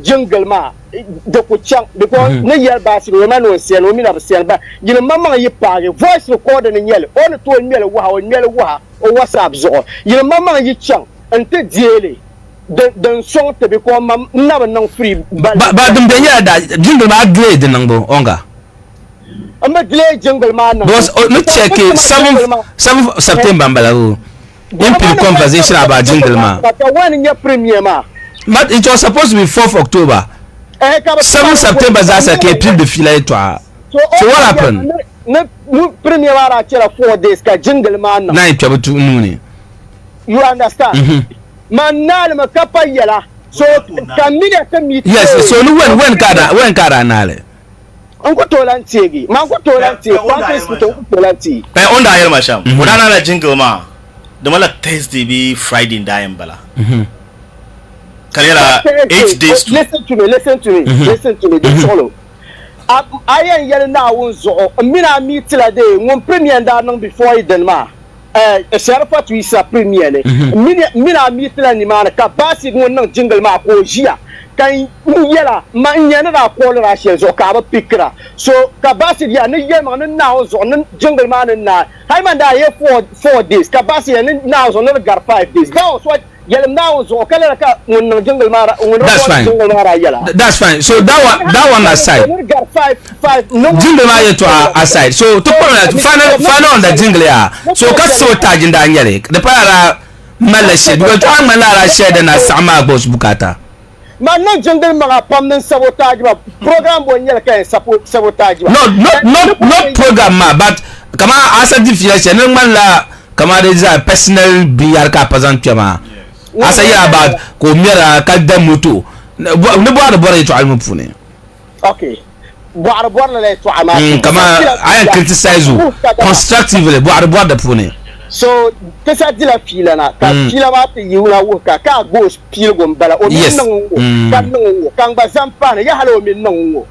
jungle ma de ko chang because ne yel ba si we man no sen o mi na sen ba yin mamman yi pa voice recorder ni yel on to nyel wa o WhatsApp zo yin mamman yi chang ante diele den song te be ko mam na ba non free ba dum de ya da jungle ma grade nan bo onga amma glade jungle ma na because no check 7 September mbala impil conversation about jingle ma. But when in your premiere ma. But it was supposed to be 4th October. 7 September that's a keep the file to. So what happened? No premiere wa 4 days ka jingle ma na. 9 to noon. You understand? Man na ma kapa yela. So kamina ka meet. Yes, so when kada nale. Onko tolanti man ko tolanti tolanti. Onda ayel masham. Udana la jingle ma. The mala Thursday be Friday in Diambala. Karela 8 days to listen to me. They follow. I ain't yelling now. So mina meet till a day. One premiere down before it then ma. A sheriff to is a premiere. Mina meet till any man. Capacity one jingle ma ko jia. Kan yela man yana da ko la she zo ka ba pikra so kabasi ya ne yema ne now zo ne jungle man na hay man da ye 4 days kabasi ya ne now zo ne gar 5 days that was what yela now zo kala ka mun jungle mara that's fine so that one aside gar 5 no jungle ma to aside so to final on the jingle ya so ka so tajin da nyale the para malashe because to amala share na sama boss bukata man no jungle ma permanent sabotage ba program bo nyel kan sabotage ba not program ma but kama asa difference ne man la kama there is a personal br ka present ma asa ya about ko mera ka da moto ne bo da bore to almu fune okay bo la to ama kama I criticize you constructively bo da fune so kesa dila fila na ka fila ba te yuna wo ka go pile go mbala o min nan kan ba zampa na ya halo min nan wo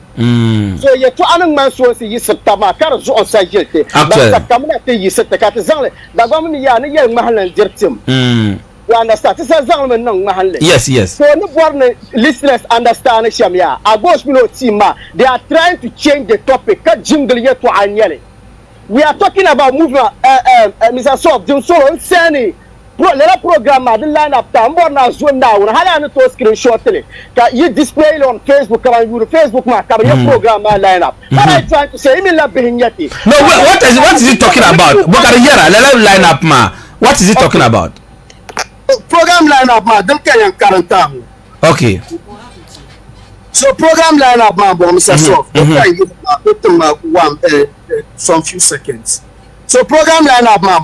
so ye to anan man so si yisata ma kar zo on sa jelte ba ka kamna te yisata ka te zangle da ba min ya ne ye mahalan dirtim you understand sa zangle min nan mahalle yes so no born listeners understand sham ya AGBOSH mino team ma they are trying to change the topic ka jingle ye to anyele. We are talking about movement. Mr. Sof, Jim Solo, Sani, the program, the line up time, but now zone now. How do you screenshot it? You display it on Facebook, come on, you Facebook, your program line up. What are you trying to say? No, what is he talking about? Line up, ma. What is he talking about? Program line up, ma. Don't carry on current time. Okay. So program line up, ma, Mr. Sof. Some few seconds. So program line up, ma,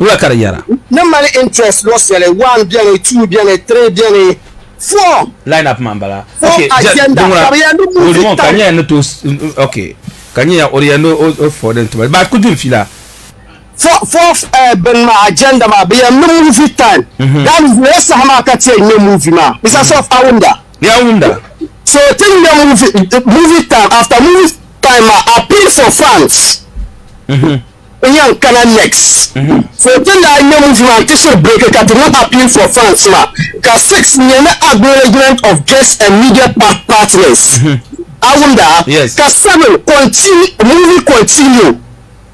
Ula carriera. No money interest loss 1 bien 2 bien 3 bien 4 Line up mambala. Okay, agenda. Kanya no to okay. Kanya oriendo o for them to. But could you feel that? Fourth ben ma agenda ma be no movie time. That is less hama ka say no movie ma. Mr. Soft Awunda. Yeah, Awunda. So tell me movie time after movie time appeal for fans. Yan kana next. So tell me no movie man to show break it to not appeal for fans ma. Ka 6 nyana acknowledgement of guests and media partners. Awunda. Yes. Ka 7 continue.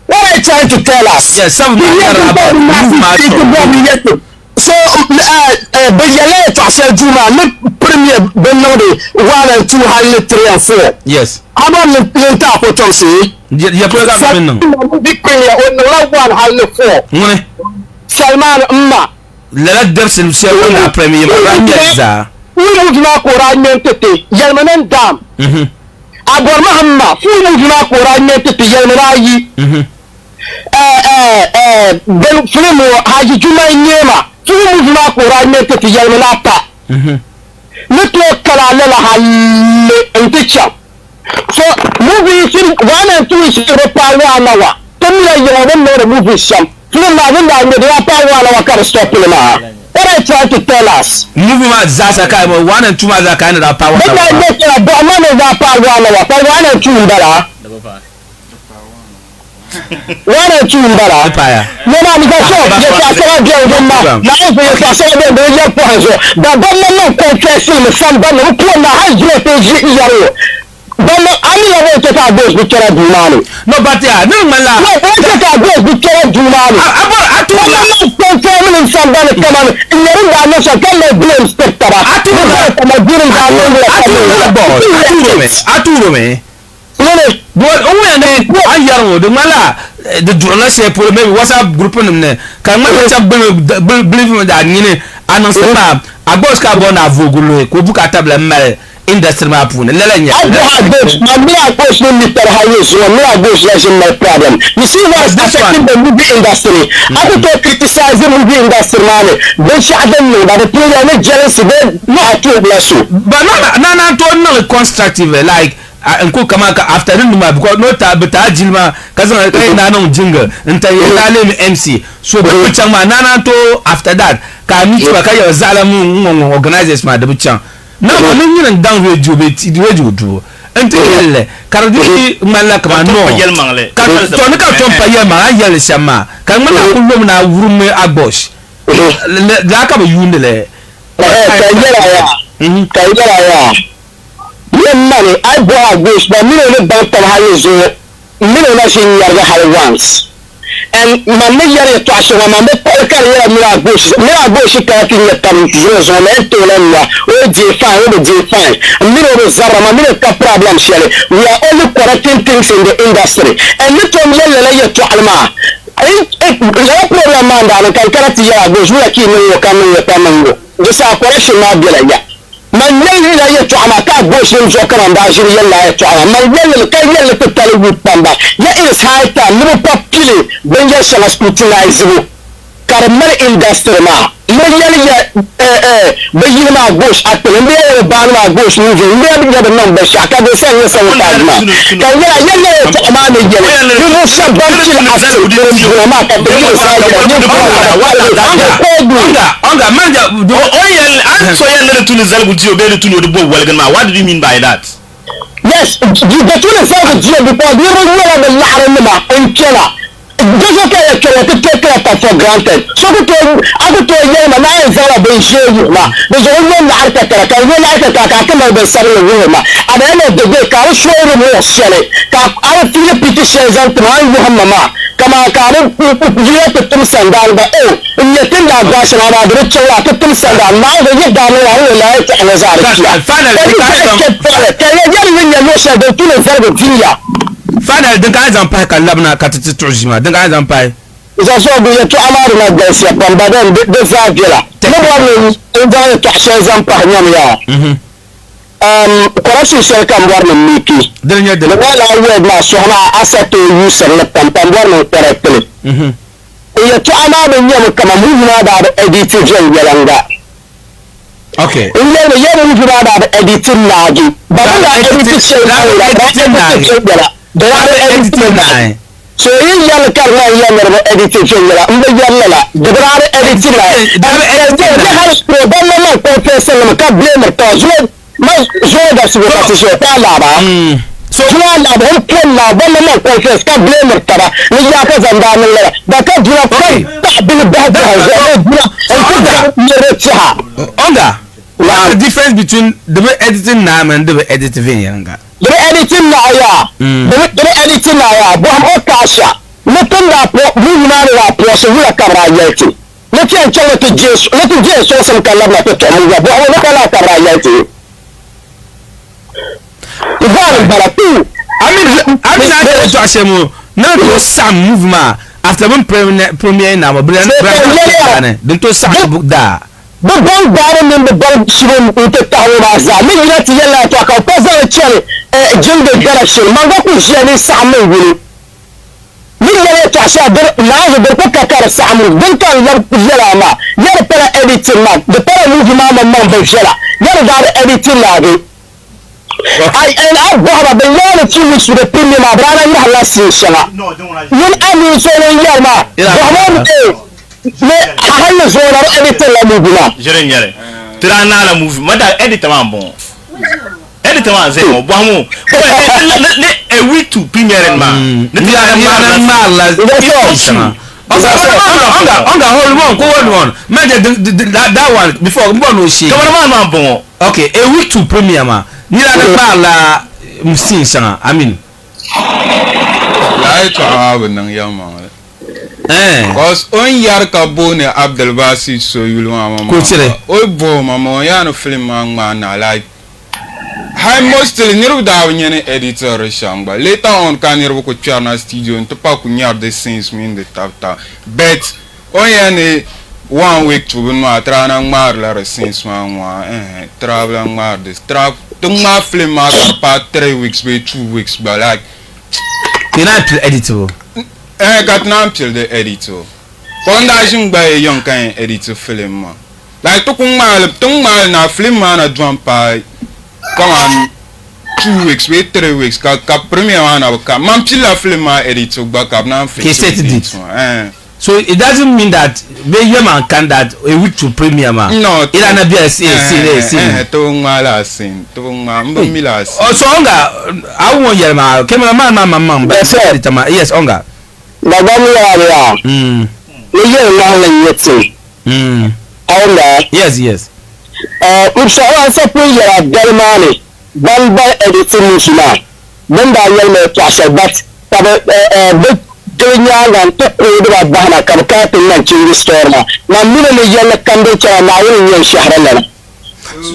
What are you trying to tell us? Yes, some so Bejale to say Juma no premier Benode 1 and 2 high 3 and 4. Yes. How about the top of Tomsi? Ya program big premier on the 1 high 4. Ngone. Salman Umma. La dersen se on premier Ranyeza. Fu na ko ranyen tete yalmanan dam. Agor Mahamma fu na ko ranyen tete yalmanayi. Ben filmu haji Juma nyema filmu na ko ranyen tete yalmanata. Nito kala la halle inticha. So movie sin 1 and 2 is repawa nawa. Tumla yawan no movie sham. Film na wanda ne da pawa nawa ka stop na. What are you trying to tell us? Movie ma zasa kai 1 and 2 ma za kai na power. But I get that man is that power nawa. 1 and 2 ndala. 1 and 2 ndala. No na because so you can say again na you can say again the year point. The government confessing somebody who put na high page yaro. But I want to talk about Victoria Dumani. No, but yeah, no, Mala. No, I want to talk about Victoria Dumani. I told you confirming somebody come on. In the room, I know so can they blame Spectre. I told me. But I yaro the Mala the journalist pour maybe WhatsApp group on them. Can I believe me that you annonce pas à gauche carbone à Vogolo ko buka table mal industry ma pour lelanya. I gauche no Mr. Hayes or I gauche is my problem. You see what's affecting the movie industry. I don't criticize the movie industry man. They should know that the people are jealous no to bless you. But no constructive like nko kama ka afternoon ma because no ta beta jilma kaza kai na non jingle nta yela le MC so da buchan ma nana to after that ka meet ba ka ya zalamu organizers ma da buchan na ba nan yin dan radio be ti radio do nta yelle kardi malaka ma no ka to ne ka to pa yema yelle shama kan mana kullum na wurin AGBOSH la ka ba yundele ka money I bought AGBOSH but me no bank for Hayes me no shin yarga once and my year to aso my me career me AGBOSH ka tin ya tam zo na to na o J5 me no zara me no ka problem shele we are only correcting things in the industry and me to me ya to alma I problem man da kan karati ya AGBOSH we ki no kan no ta mango this correction na bila ya man yeli la yetu amaka AGBOSH nzo kana ndashiri yalla yetu man yeli kai yeli tutali gutamba ya is high time no populi benja shala scrutinize you karmal industry ma man yeli ya bayin ma AGBOSH atele mbe yeli ban ma AGBOSH nzo mbe ya da nan ba shaka da sai ya sawu tajma kai ya yeli yetu amana yeli no shabban til asir ma ka Onga manja oyel an so yelle tuni zalgu jiyo be tuni do bo walgan ma what do you mean by that? Yes, you get to the same jiyo because you know the larin ma in Kenya. Doesn't care to take care for granted. So I go to a man I zara be show you ma. There's only one architect can you like a can be selling room ma. At the end of the day can show you more shele. Ka I feel petitions and Muhammad ma. Kama karu jiya to tum sandal ba in yatin da gashi na da cewa to tum sandal ma da yadda ne ya ta nazar finally ya no sha da tun zarga fiya final din ka zan fa kan labna ka ta tujima din ka zan fa iza so go ya to amaru na gashi ban badan da zafira ne wannan in da ta sha zan fa nyam ya correction sai kan warnin miki din yadda wala wed ma so na asato user na pampan warnin correctly ya to ana da yin kama movie da editing yalanga okay in ya movie da editing nagi ba da editing sai da editing nagi so yin yalla kar na yalla da editing yalla in da yalla da da editing da har problem na ko sai ka blame to zo da su ta so ta laba so kuma labarin kan labarin nan confess ka blame tara ni ya ka zanda min la da ka jira kai ta bil ba da jira ai ka ne ta Onga what's the difference between the editing now and the editing yanga the editing na ya the editing na ya bo am okasha mutum da po mu na da po so wura karayati mutum ce wata jesu sun kallon na ta mu ya bo wani kala karayati I mean to ashemu na to sam movement after one premiere na mo brand then to sam book da babban garin nan da ban shirin ita tawo ba za min ya ti yalla to ka ko zai ce jinda galaxy man ga ku shi ne samu wuri min ya ta sha dar na da ku ka kar samu dan kan yalla ma yar fara editing ma da fara movement man ban shara yar da editing la ga I and I bought a lot of 2 weeks with a premium of Rana Last Shana. When I mean so Yama, I was one of editing la movie. Jeremy, Trana movie, Mother editor bon. Editor Zemo, Bamu. A week to premiere man. The hold on. That one before Bono she. Okay, a week to premiere man. Nila na la musin sana amin lai to awu nan yama cause on yar ka bone Abdel Basit so yulu mama ko tire o bo mama ya no film ma na like high mostly niru da nyene editor shamba later on kan niru ko chana studio to pa ku nyar the scenes min the tafta but on yani 1 week to bin ma trana mar la scenes ma travel mar this trap don't ma film ma pa 3 weeks be 2 weeks but like you not editor got now till the editor foundation by young kind editor film ma like to kun na film ma na drum pa come on 2 weeks be 3 weeks ka premier one ka man pila film ma editor back up na film so it doesn't mean that the man can that a week to premiere ma no it na be a scene to ngala scene to mbamila scene oh so onga I won yer ma cameraman man yes onga Bagami ya ni yer na le yeti onga yes ushawa sa ku yera dalmani ban ba editing musula dan da yel me tasha bat tabe dunya gan to da bahana karkatun nan cikin store ma mun ne yalla kan da cewa na yin yin shahran nan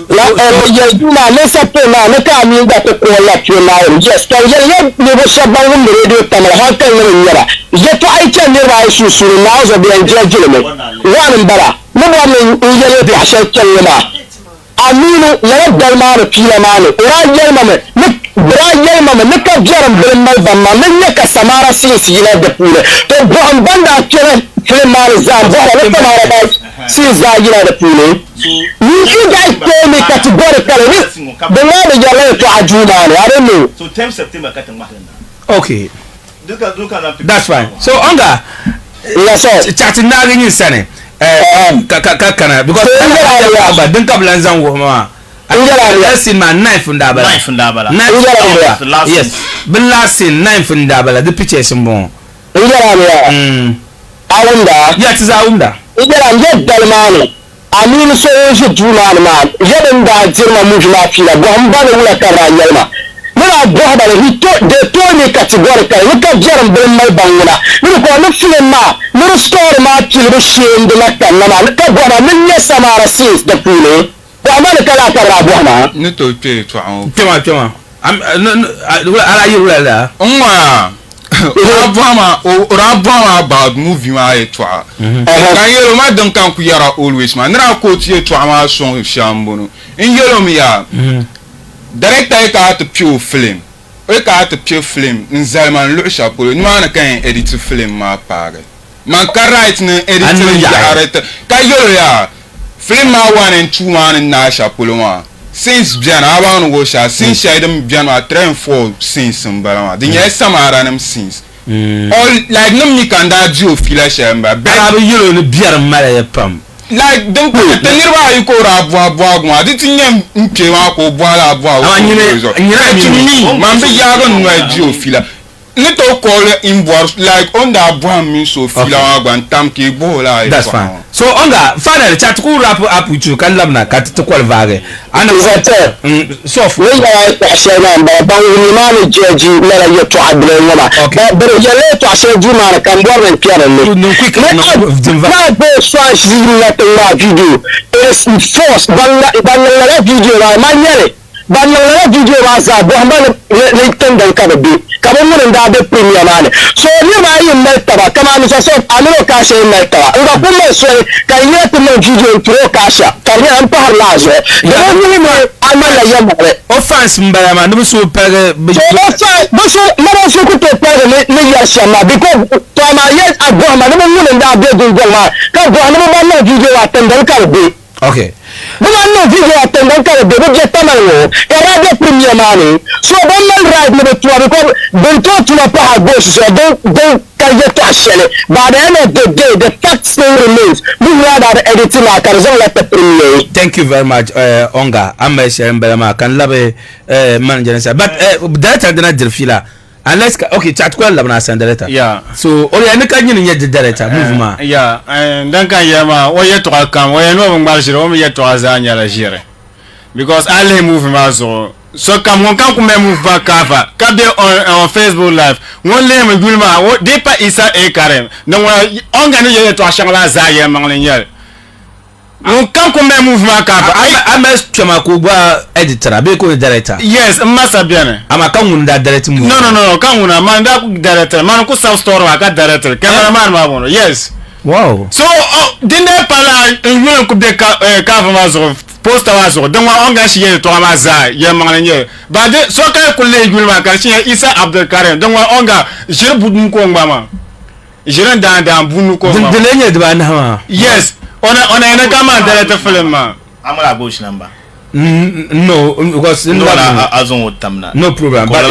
la ya duma ne sape na ne ka mi da to ko la ce na yin yes to ya ne ba shaban mun radio tamar hakan ne yara ya to ai ce ne ba su su na zo biyan jeje ne wannan bara mun ba mun yalla da shakkan yana aminu ya da ma da fila ma ne rayar mama rayar mama ne ka jaran bin mai ban ma ne ka samara sisi yana da fure to ban banda kiran film ma za ba ne samara ba si za yana da fure ni ga ko ne categorical ne da ma da yalla to ajuna ne I don't know so 10 September ka tan mahlan okay that's fine so onga yes sir chatting na yin sane kana because ba din kablan zango ma yes in my knife ndabala yes bin last in knife ndabala the picture sin bon awunda yes is awunda idara yadda mani aminu so shi juna ma yadan da jirma mu juna fila go an ba da wala karayar ma muna go da hito de to ne categorical ni ka jaran bin mai bangula ni ko na film ma ni store ma kilru shi inda kan na ni ka go na min ya samara sis da fule ba ma kala karabu na ni to pe to an pema ala yi rula onwa Rabama about movie ma etwa kan yelo ma dan kan ku yara always ma nra ko ti etwa ma son shambono in yelo mi ya director ka to pure film o ka to pure film in Zalman lo chapeau ni ma na kan edit film ma pare man ka right na editing yaarete ka yoro ya film ma 1 and 2 man na chapolo ma since bien avant go sha since I dem bien ma train for since mbala the yes samara nam since all like no mi kanda dio fila shamba ba yoro no biar mala pam like donc te nirwa yi ko ra bo gwa di tinyam mpe wa ko bo ala bo wa nyina man be yago no dio fila little call invoice like on that brand me so feel and tam ki bola. That's fine. So on that finally chat ko wrap up with you kan labna kat to call vage and so for we are saying ba we man jeji mera yo to adre ngoma but ya le to aseju man kan bo men piara le no quick na bo so asiri la to la video is force ban la video ba manyele ban la video ba za bo mbale le tenda ka be kamun da be premier mane so ni ma yin meta ba kama ni so amiro ka she meta nga kuma so ka yetu no video pro kasha kani an pa harlazo da ni mo amala yamare offense mbaya ma no so pere bo so mara so ku to pere ni ya shama because to ma yes abo ma no mo da be gungo ma ka bo no mo no video atendal ka be okay no video atendal ka be je tamalo era de premier mane so bon mal right me to because don't talk to my boss so don't get to shele by the end of the day the fact still remains we rather editing like result like the premier. Thank you very much Onga amma sharing belama kan labe manager say but that did not fila unless okay chat ko labna san director yeah so ori an kan yin ye director movement yeah dan kan yema o ye to kan o ye no ngal shiro o ye to azanya la jire because alle movement so comme on quand même move back cover quand on Facebook live on les me gulma o depa isa e carem donc on gagne ye to achangla za ye manglignel on quand même mouvement cover ams chama ko gwa editor be ko director yes massa bien ama kan mun da director mu no kan mun man da director man ko south store wa ka director cameraman ma bono yes wow so dinde pala un ko de cover ma zo post awazo donc on gagne ye to amaza ye manglignel ba de so ka ko le gulma ka chi isa abdul karim donc on ga je budun ko ngama je ren dans bunu ko de lenye de ba na yes on a Kaman director film ma amala AGBOSH number no because no azon wotamna no problem but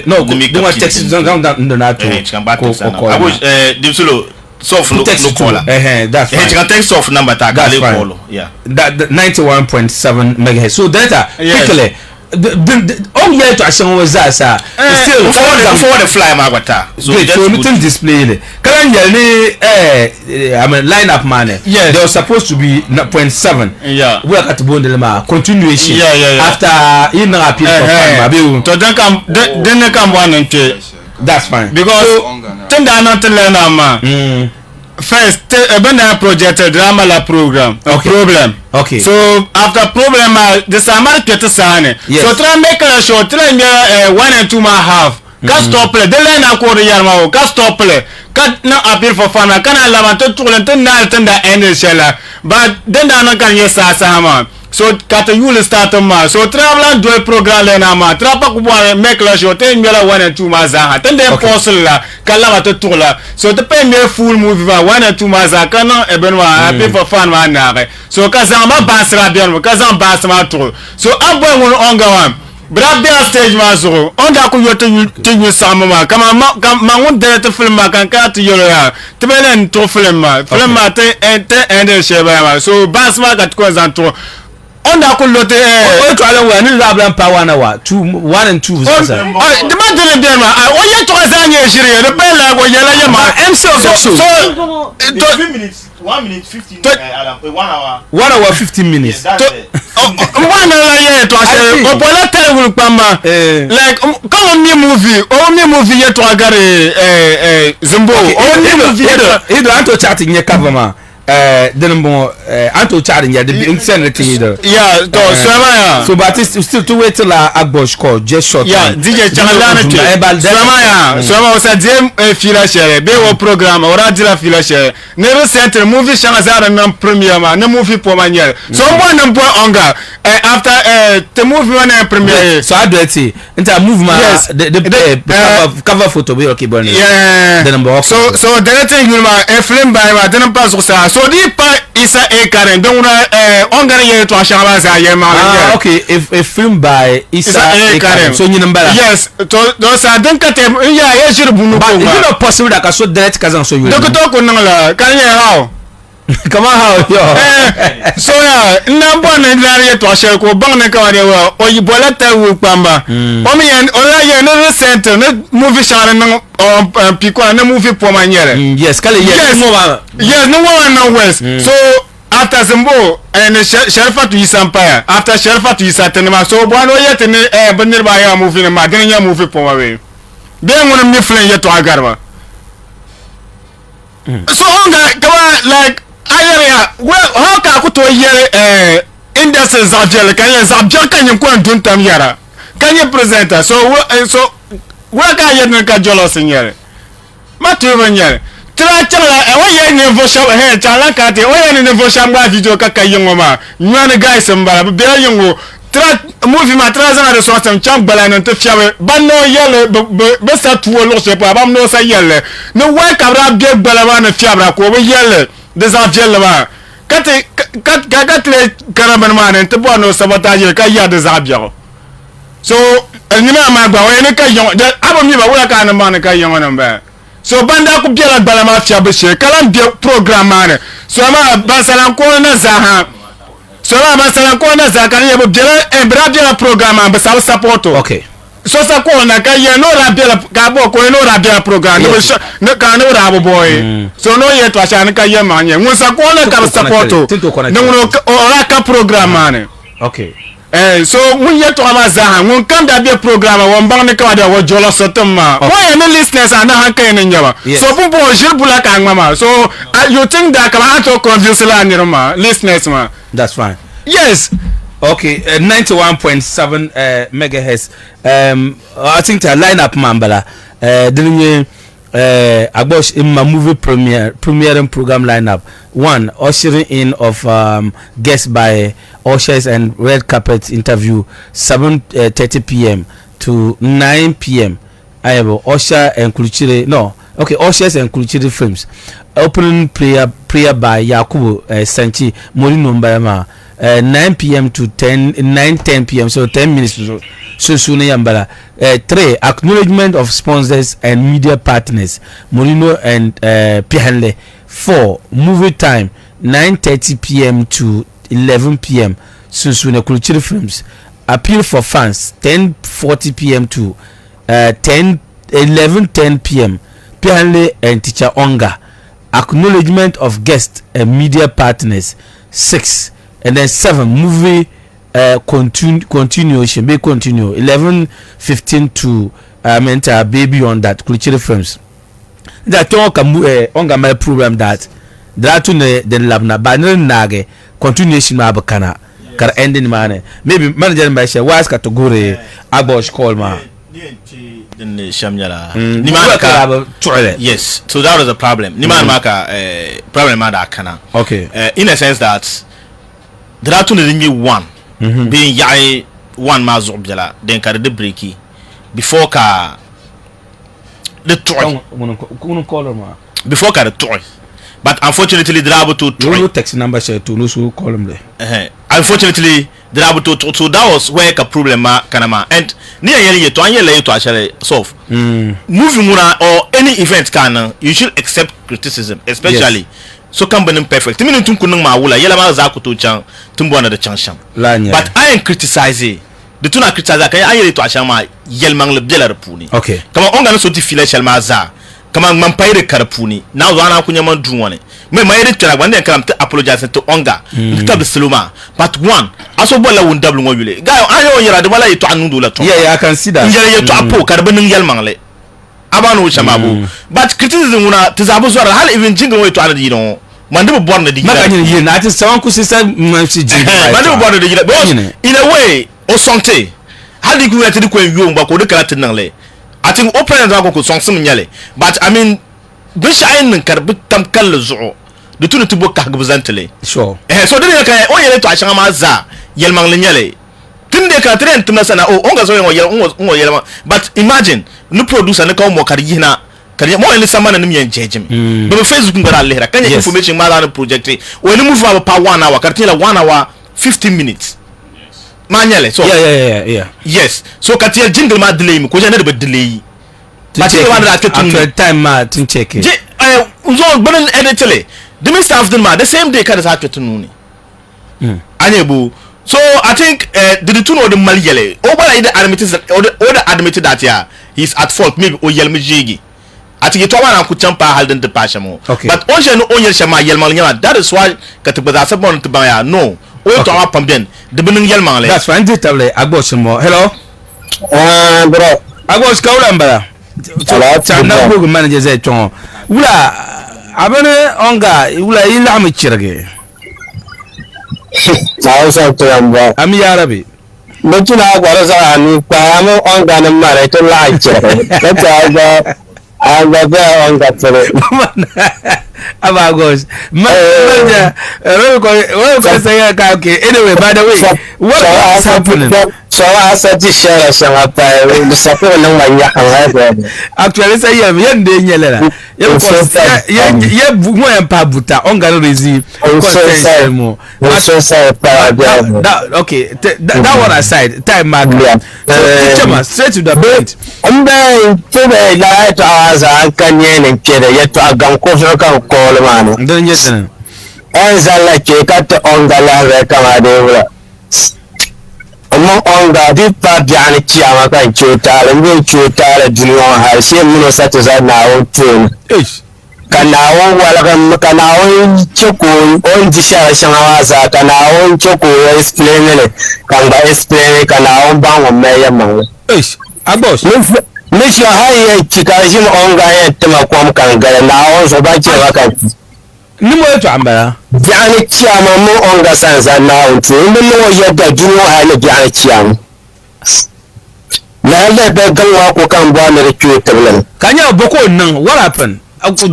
no do text down na to AGBOSH dipsulo soft no caller that's fine. You can take soft number tag call yeah that 91.7 megahertz so data quickly oh yeah to ashan was that still for the fly magwata so nothing display kan ya ni I mean line up man yes. They were supposed to be 0.7 yeah we are at bond ma continuation yeah. After in appeal for time to then come one and that's fine because tenda not learn ma first when I projected drama la program a problem okay so after problem the samar kete sane so try make a show try 1 and 2 ma half ka stop play de lena ko real ma ka stop play ka na appeal for fun kana la ma to tulen na tenda end shela but then na kan yesa sama so kata yule start ma so travel do program lena ma trapa ko make la show te ngela 1 and 2 ma za tende postle la kala ma to tula so the premier full movie va 1 and 2 ma za kana ebenwa appeal for fun ma na so kaza ma basra bien kaza basma to so abo ngon onga wa brabbe stage ma so onda ko yote tinyu sama kama ngon direct film ma kan ka to yolo ya tebelen to film ma te ende sheba ma so basma ka ko zanto onda ko lote o to ala wa ni lablan pa 1 hour 1 and 2 sasa the man dele dem ma o ye to azanye shiri de bela go yela ye ma MC so 2 minutes 1 minute 15 1 hour 15 minutes to one ye to ase o bola tele pamba like come me movie ye to agare zimbo o ni movie he do anto chat nye cover ma then more Anto Chad yeah the senator yeah so but it's still to wait till AGBOSH call just short yeah DJ Chanalana so sa dem fila share be wo program ora dira fila share ne recent movie shangazara na premiere ma na movie po manier so one number onga after the movie one premiere so I do it into movement the cover photo be okay bon yeah the number so the thing you ma film by ma den pas sur ça so di pa isa e karen donc on gana ye to shamba za ye ma okay if film by isa e karen so you number yes to ça donc kate ya ye jure bunu ko is it not possible that so direct kazan so you donc to ko nangala kan ye how come on how yo so ya na bona ndare to share ko bang na ka wa o yi bolata wu pamba o mi en o la ye no recent no movie share no piko na movie po maniere yes kale yes no one no west so after Zimbo and Sherfa to his empire after Sherfa to his atenema so bwana yet ne banir ba ya movie na ma den ya movie po mawe be ngona mi flen yeto agarba so onga kama like ayarea well how ka ko to ye industry zabjel kan ye zabjel kan ye ko ndun tam yara kan ye presenter so wa ka ye ka jolo signere ma tu nyere tra chala wa ye ne vo shop he chala ka te wa ye ne vo shamba video ka yingo ma nyane guys mbara be yingo tra movie ma tra zana de so tam cham bala no te fiawe ban no yele be sa tuwo lo se pa bam no sa yele no wa ka bra be bala ma na fiabra ko be yele des avjel ma kate le karaban ma ne te bo no sabotage ka ya des avjel so ni ma gba wa ne ka yon abo mi ba wa ka na ma ne ka yon na ba so banda ku biela bala ma fiabe she kala bi program ma ne so ma basalan ko na za ha so ma basalan ko na za kan ye bo biela e bra biela program ma basal support okay so sa ko na ka ye no ra biela ka bo ko no ra biela program no ka no ra bo boy so no ye to asha ka ye ma nye ngun sa ko na ka support no ora ka program ma ne okay so mun ye to ma za ha mun kan da be program won bang ne ka da wo jolo sotomma o ye no listeners ana han kan ne nyama so bu bo jirbula ka ngama so you think that ka to convince la ni ma listeners ma that's fine yes okay 91.7 megahertz I think the lineup mambala didn't AGBOSH in my movie premiering program lineup. One, ushering in of guests by ushers and red carpet interview 7:30 p.m. to 9 p.m. I have usher and Kuluchire ushers and Kuluchire films. Opening prayer by Yakubu Sanchi Molino Mbayama 9 p.m. to 9:10 p.m. so 10 minutes so soon yambala 3 acknowledgement of sponsors and media partners Molino and Pihanle. 4 movie time 9:30 p.m. to 11 p.m. so soon Kuluchire films. Appeal for fans 10:40 p.m. to 11:10 p.m. Pihanle and Teacher Onga. Acknowledgement of guests and media partners 6 and then 7 movie continuation may continue 11:15 to enter baby on that Kuluchire films that talk onga my program that to the labna banner nage continuation ma bakana kar ending man maybe manager by share wise category AGBOSH call ma then shamyala nimaka yes so that was the problem nimaka problem ma kana okay in a sense that there are two one being yai one mazo bjala then ka the breaky before ka the toy before ka the toy but unfortunately there are to no text number share to no so call them there unfortunately there are to so that was where ka problem ma kanama and near yele to anyele to actually solve moving or any event can you should accept criticism especially so can be perfect meaning tun kunun ma wula yela ma za ku to chan tun bona da chan sham but I am criticizing the tuna criticize kan ayele to ashama yelman le bela repuni okay kama onga no so ti file shelma za kama man paire karapuni na zo ana kunya man duwane me mayre tara wande karam te apologize to onga tab seluma but one aso bola won double ngobile gayo ayo yira de bala to anu do la to yeah I can see that yere to apo karban yelman le abano shamabu but criticism una tizabu so hal even jingle way to anu Mandu born the digida. Maka ni na ati sawan ku sister mwansi jindi. Mandu born the digida. Because in a way, o songte. Hadi ku yati ku enyo ngba ko de kala tinangle. I think open and ko song sim nyale. But I mean, bisha ayin kar bitam kal zu'u. De tunu tibo ka gbuzantele. Sure. So de ka o yele to ashanga ma za yelmang le nyale. Tunde ka tren tumna sana o onga so ngo yelma. But imagine, no producer ne ka mo kar yina kariya mo ni samana ni miyan jejim be Facebook ngara lehra kanya information ma na project o ni move pa 1 hour kartila 1 hour 15 minutes manyale so yeah yes so katia jingle ma delay mi ko jana de delay but you want that after time ma tin check je unzo bonen editele the minister of the ma the same day kada sa twetunu ni anyebu so I think the two of the malyele o bala ida admitted that yeah he's at fault maybe o yelmi jigi ati to wana ku champa halden de pasha mo but on je no onyer shama yelmal nyama that is why katibada sabon to baya no o to wa pamben de benin yelmal le that's fine dit table AGBOSH mo hello bro AGBOSH kawla mbara na bugu manager zai ton wula abane onga wula ila mi chirge na so to amba am ya rabi mutuna gwara sa ni pa mo onga na mare to la chirge ta aga on that tele AGBOSH manager what say ka okay anyway by the way what is happening so I said to share some up the support no manya actually say yan de nyelela ye mo en pa buta on ga rezi content mo so say okay that one aside time mark so straight to the point ambe tebe la ta za kanye ne kede ye to agam ko so kan ko le man don yesen en zalla ke kat on ga la re kama de wala amma on ga di pa biani chiama kan chota le ngi chota le dunyo har she muno sata za na on tun kanawo wala kan kanawo choko on di shara shama za kanawo choko explain le kan ba explain kanawo ba mo me ya man AGBOSH Mishi haye chikaji on ga ya tema kwam kan ga na on so ba che ba kan ni mo to ambara biani chiama mo on ga sanza na on tu mo no ya da juno ha le biani chiama na le be ganwa ko kan bo na ke tablan kanya boko nan what happened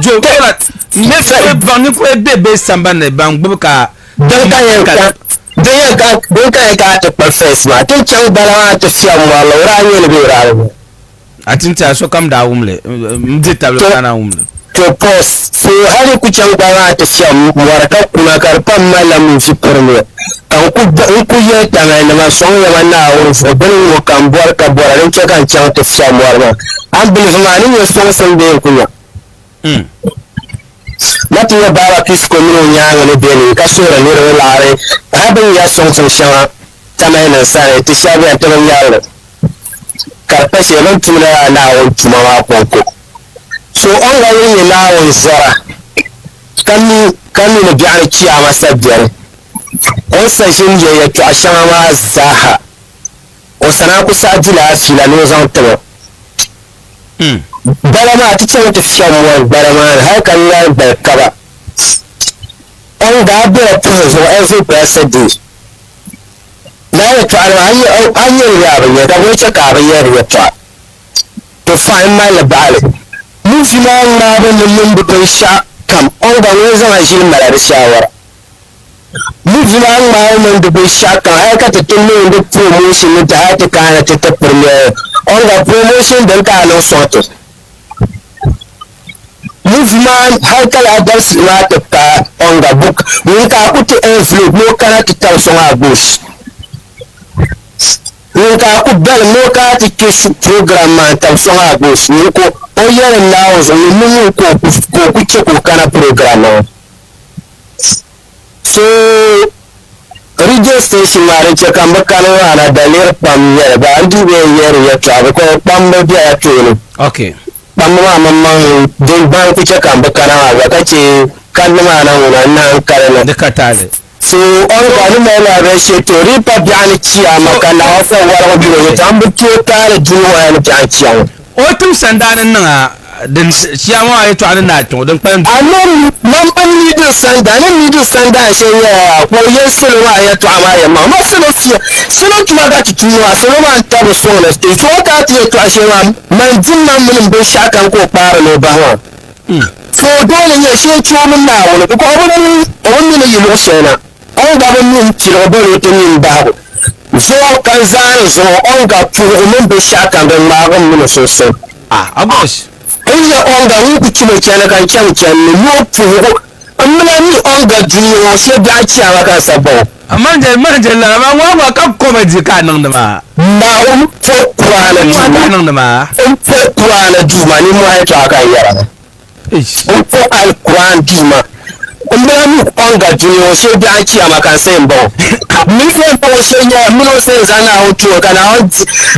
jo kola me fe ban ni ko bebe samba ne ban gbuka dan ka ya ka dan ka ta perfect ma tin chan bala ta fiam wala ra ni le be ra atinta so kam da umle mdi table kana umle to post so hari ku chan bala ta fiam waraka kuna karpan malamin su perme kan ku ye ta na ma so ya na o so bin wo kan bor ka bor ran ce kan chan ta fiam warma an bin zamani ne so san da kunya mati ya baba kisko mino nyanga ne beni ka so ra ne lare habin ya son shama ta mai nan sai ta shabi ta ban yaro karfashe nan tuna na won tuma ma konko so on ga yin na won zara kanni ne bi'ar ciya masa biyar on sashin je ya to ashama ma zaha o sana ku sa jila fila no zan tawo bara ma ta ce wata fiyan bara ma har kan ya barka ba on ga bira to every person na ya to an yi ya da wace ka ya to find my labale mun fi ma na ban mun bukun sha kam on ga ne zama shi mara da shawara mun fi ma mun bukun sha kam ai ka ta tunne da promotion da ta kana ta premier on ga promotion dan ka no soto mun fi ma har kala da su ma ta on ga book mun ka kuta envelope mo kana ta tauson AGBOSH nka ku bel mo ka ti ke program ma ta so AGBOSH ni ko o yere na o so ni mu ko ku che ko kana program so radio station ma ran che kan ba kana ana da ler pam ya ba andi be yere ya ta ko pam ba ya to okay pam ma mamman din ba ku che kan ba kana ba ka ce kan ma na kana da katale so on ga ni mai la be she to ripa biani ciya maka na wafa wara biyo ya tambu to tare juwa ya biani ciya o tum sandanin nan den siamo ay to ana to den pan anan man ban ni din sanda nan ni din sanda she ya ko yesul wa ya to amare ma sino fiya sino tuma ga tuwa sino man ta bo so na te so ka ti to ashe ma man jin man mun bin shakan ko fara no ba wa so dole ne she ciwo mun na wani ko wani ne yi mo shena an ga ban mun ci ro baro to min ba so kan zan so on ga tuwo mun bin shakan dan magan mun so AGBOSH inda onga wuku chimo chana kan cham channe yo pugo amna ni onga junior she da chawa kan sabo manje la ma ka comedy ka nan da ma fo kurana nan da ma fo kurana duma ni mo ay to aka yara fo al kuran duma amna ni onga junior she da chawa kan sembo ni fe po she nya muno se zana o to kana o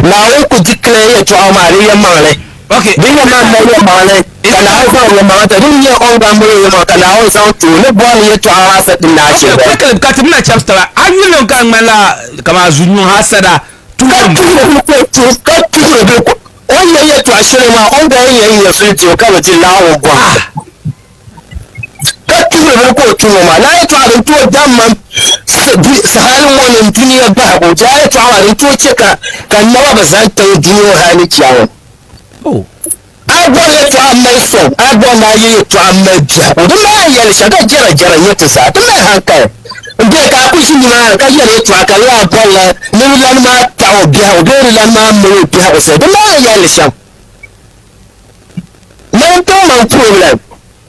na o ku declare to amari ya male. Okay. Dinga man ya male kana hausa ya male ta dinga on ga mu ya kana hausa to ne bon ya to hausa din na ce ba kala ka tumna chapter an yi non kan mala kama zunyu hasada tuwan ka tuwa ko on ya to ashire ma on ga ya filti ka ba jin lawo gwa ka tuwa ko tuwa ma na to a to damman sahalin wannan duniya ba ko ja to a to ce ka kan nawa ba zan ta duniya hali ciyawa agbo to ameso agbo na ye to amedia o do ma ye le shaka jara yete sa to ma hanka nde ka ku shi ni ma ka ye to akale abola ni lan ma ta obia o do lan ma mo obia o se do ma ye le sham man to man problem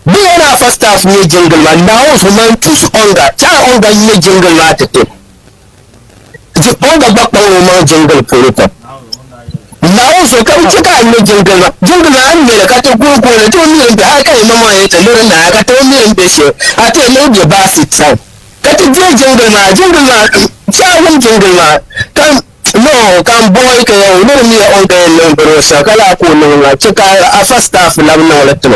bi na first half ni jingle man now so man tus onga cha onga ni jingle ma tete ji onga ba pa o ma jingle polo now so kan cika ne jingle an ne ka to ko ne to mi en da kai mama ya ta lura na ka to mi en be she a te ne be ba si tsan ka ti je jingle ma cha won jingle ma kan no kan boy ka ya ne mi on ka ne bro sha kala ko ne na cika a first half la na wala to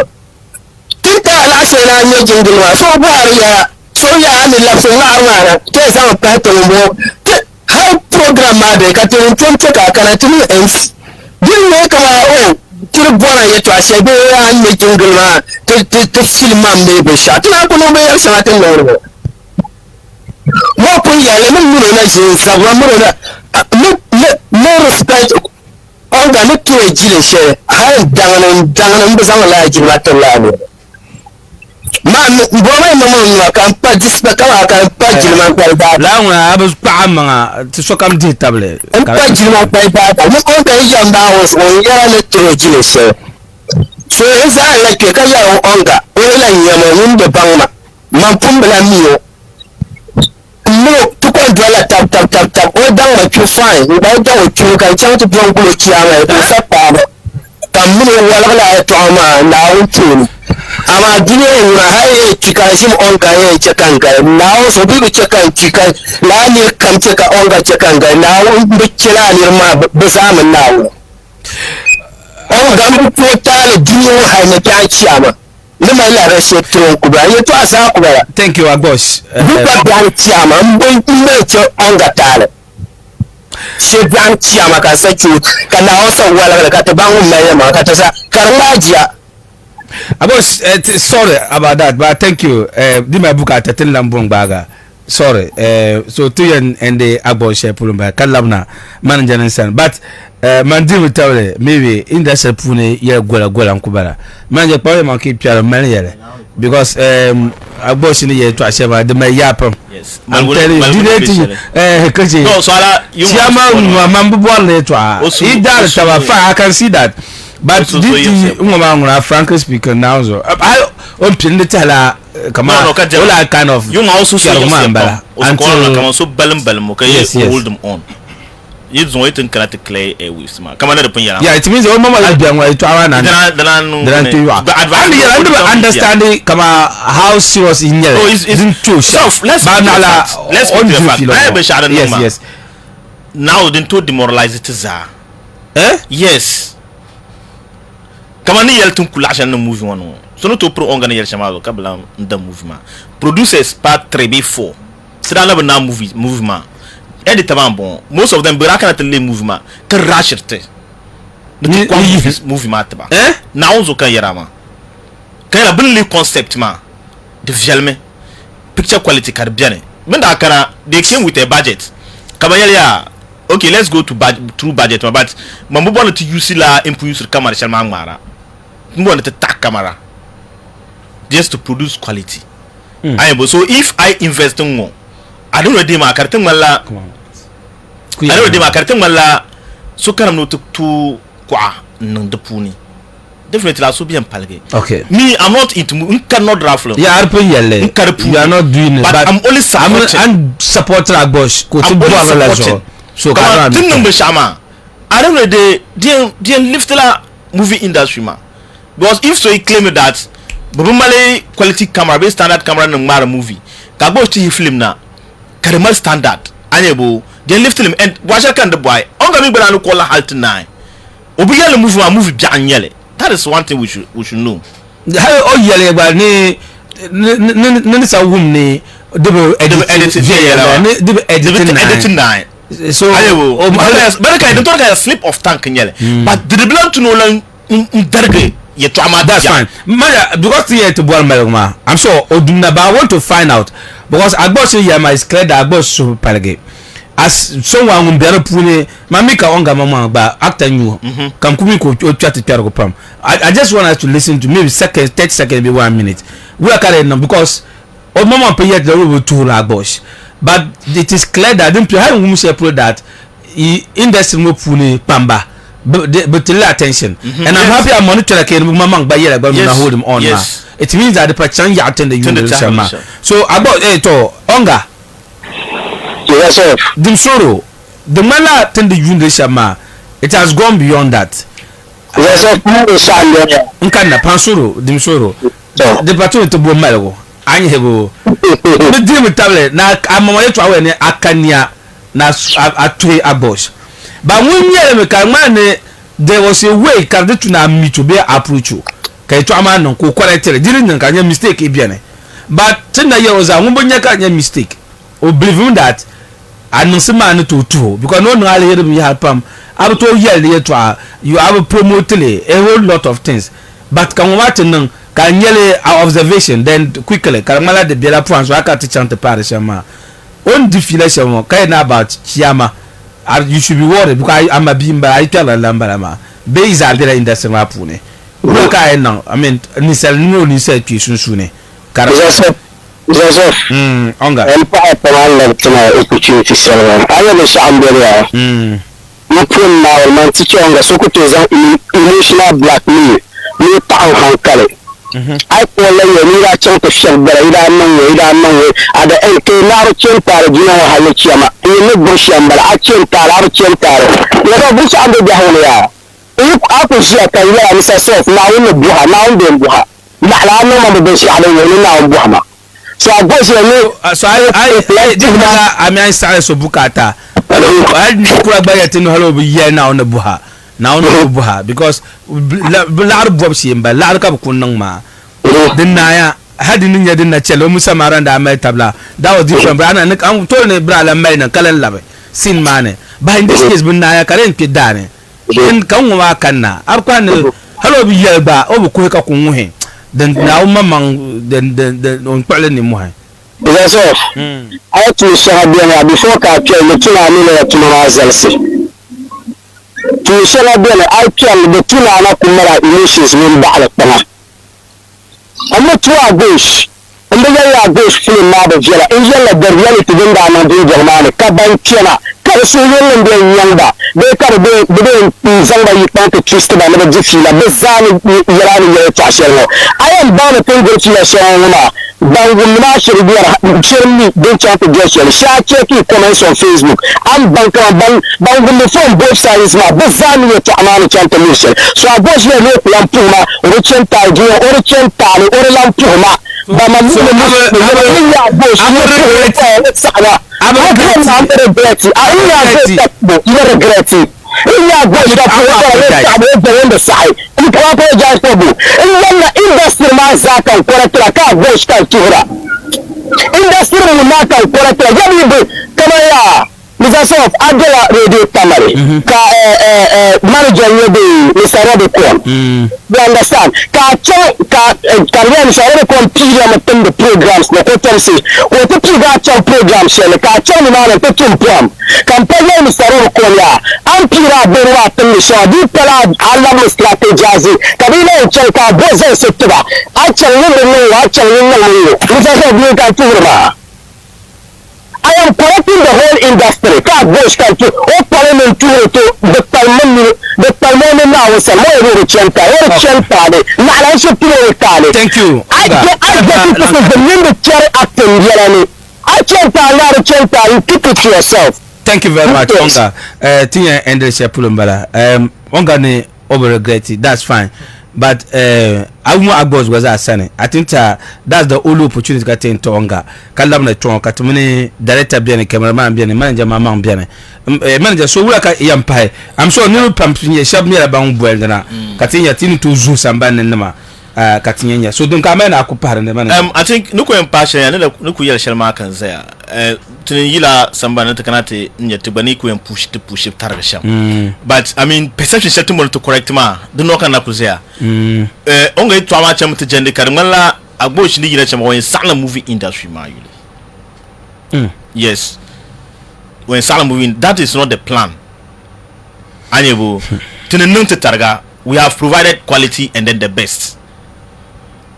kita la she na ne jingle ma so ba ya so ya ne la so na ke sa ka to mo har program ma da ka to tun cika kana tun MC din ne kama o turbona ya to ashe be an ne jingle ma ta film man ne be sha tuna ko no be yar sha ta no mo ko ya le mun na je sabwa mun na no respect on ga ne to jile she har danganan be zama la ji ma ta la ne man bo mai no kan pa dispa kala kan pa jilman pa da la wa abus pa ma ti so kam di table pa jilman pa da mo on ga yamba was on ya le to jile she so esa la ke ka ya on ga o la nyama mun de bangma man pumbla miyo no to ko dola tap o dan wa fi fine ba da o ki kan chan to bon ko ki ama ko sa pa kan mun wala la to ama na o tuni ama duniya na haye cikashim on ka ye cekan ga na so bi cekan cikan la ni kam ceka on ga cekan ga na bi cila ni ma bi samun na on ga mu to tale duniya ha ne ta ciyama ni ma la rashe to ku ba ye to asa ku ba thank you AGBOSH bi ba dan ciyama mbon ne ce on ga tale she dan ciyama ka sacu kana wasa wala ka ta bangun mai ma ka ta sa karmajiya AGBOSH sorry about that, but thank you. Di my book at Tetin Lambong Baga. Sorry. So to you and the AGBOSH Pulumba, Kalamna, manager and son. But Mandi will tell you, maybe in that Pune, yeah, Gola and Kubara. Manager Poem keep your money because AGBOSH in the year to Asheva, the Mayapum. Yes. I'm telling you, no, so you Mambu later. He does have a fire, I can see that. But this woman, frankly speaking, now so I open the teller. Come on, all kind of you also see until so balm, okay, yes, hold them on. It's waiting to clay a wisdom. Come on, yeah, it means all mama be away to our understanding come how she was in here. Isn't true. Let's yes. Now then to demoralize it is yes. Kamani yel tun kulash na movie wano so no to pro ongana yel chamado kabla nda mouvement producers pas très bien fort c'est dans la na mouvement et de taban bon most of them be rakana tele mouvement que rachete movie matba na onzo kan yarama kan la bin li concept ma de visuellement picture quality kar bien men da kana they came with a budget kabayel ya okay let's go to through budget but mambo bona to use la impu sur camera shalma ngara mbona to tak camera just to produce quality so if I invest in more I don't know de ma kartin wala I don't know de ma kartin wala so kanam no to kwa nan da puni definitely I so bien palge. Okay, me I'm not into cannot raffle. Yeah, you are not doing it, but I'm only supporting. I'm supporting AGBOSH. I'm only supporting. So I don't know they lift la movie industry ma, because if so he claim that Bobumale quality camera based standard camera no mara movie AGBOSH to film na karimal standard anyebo they lift him and watch can the boy onga mi bana no call halt nine obiya le movie bia anyele. That is one thing we should know. How yele ba ni sa wum ni de editing nine. So but I don't get a slip of tongue nyele. But the belong to no lang derge ye to ama. That's fine. Because here to boil melma. I'm sure Oduna, but I want to find out because AGBOSH yama is clear that AGBOSH so palage. As someone will be able to mamika onga mama ba actor new kam kumi ko chat ko pam. I just want us to listen to maybe 30 seconds be 1 minute. We are carrying them because mama pay yet the will to AGBOSH, but it is clear that them how we say pro that industry mo puni pamba but the attention and I'm happy I'm monitoring again mama ba yet but na hold him on now. It means that the person you attend the union so about to onga yes sir Dimsoro the mala attend the union shama it has gone beyond that. Yes sir nkana pansoro Dimsoro the patrol to bo malgo anye hebo me dim table na amama to awe ne akania na atwe AGBOSH but when you me kan man there was a way can to na me to be approach you kai to ama no ko correct didn't nan kan mistake e biane but tin na ye was a won kan mistake o believe that anunsi man to because no ali here me help am ab to yell to you have promote a whole lot of things but kan what nan kan yele observation then quickly kan mala de bela point so aka teach ante parish ma on defilation kai na about chiama you should be worried because I'm a bimba I tell lambara ma base are there in the same pune look I now I mean ni sel no ni se twi sunsune Joseph onga empire plan tuna opportunity seven ayo le shambere you put now man tichonga sokuteza emotional blackmail ni taw hankale I call you ni cha to shambere ida nan ada enke naro chempare dina wa halichama ni bo shambara a chempare ya bo shambe jahole ya aku zia kan ya ni sasef na woni buha na woni buha na la no ma be shi ale ni na buha ma so AGBOSH ni so I I start so bukata I ni kura ba yete no halo bi ye na on buha because lar bob si mba lar ka kun nan ma din na ya hadi nin ya din na chelo musa maranda mai tabla that was different bra na an to ne bra la mai na kalan labe sin mane ba in this case bin na ya karen ki dane in kan wa kanna ab kan halo bi ye ba o bu ko ka kun he den na mamang den on parle ni moi yes sir I to share bien before ka tell me tuna ni le tuna zelsi to share bien I tell the tuna na kumara emotions min ba ala tana amma to AGBOSH inda ya AGBOSH film ma da jira in yalla da reality din da nan din jama'an ka ban kina kar su yallan da yanda bai kar bai zanga yi tanka twist da na jifi la bezani yarani ya tashero ayan ba na tungurci la shawuna bangun na shirbiyar shirmi don chant gesture sha cheki comments on Facebook am bangun from both sides ma bezani ya ta'amani chant mission so AGBOSH ne plan puma orichin taji orichin tali orilan puma ba ma mu ya AGBOSH I'm regretting. You regretting. Yeah, AGBOSH that the side. You can apologize for you. Industry man zakan correctla ka AGBOSH kan tuhra. Industry man kan correctla. Yabi be kama ya. Ni Microsoft adela radio tamale ka manager yebe Mr. Robert Kwon you understand ka career Mr. Robert Kwon pira matin the programs na ko tamsi ko to pira cha programs ne ka cha ni na to tum pram campaign Mr. Robert Kwon ya an pira berwa tin so di pala Allah strategies kabila cha ka boze setba a cha ni no Microsoft ka turba I am correcting the whole industry. AGBOSH country. O parliament to the parliament now is a more chanta. Thank you. I get it because the military acting here. I chanta, you keep it to yourself. Thank you very much, Onga. Tinya ended Pulumbala. Onga ne over regret it. That's fine. But I want AGBOSH was a son. I think that's the only opportunity I take to Onga. Kalam na chon katumini director biane, cameraman biane, manager mama biane. Manager so we like yampai. I'm sure new pump ye shab me about buena. Katinya tinu to zoo sambane nama. Katinya. So don't come na akupara ne manager. I think nuko empasha ya nuko yele shelma kanzea. Tuniyila sambane takanate nyetubani ku push targasham. But I mean perception settlement to correct ma. Do no kana kuzea. Onga itu ama chama tujende karangala AGBOSH ni yile chama when sala movie industry ma yule. Yes. When sala movie that is not the plan. Anyebo tunenunte targa we have provided quality and then the best.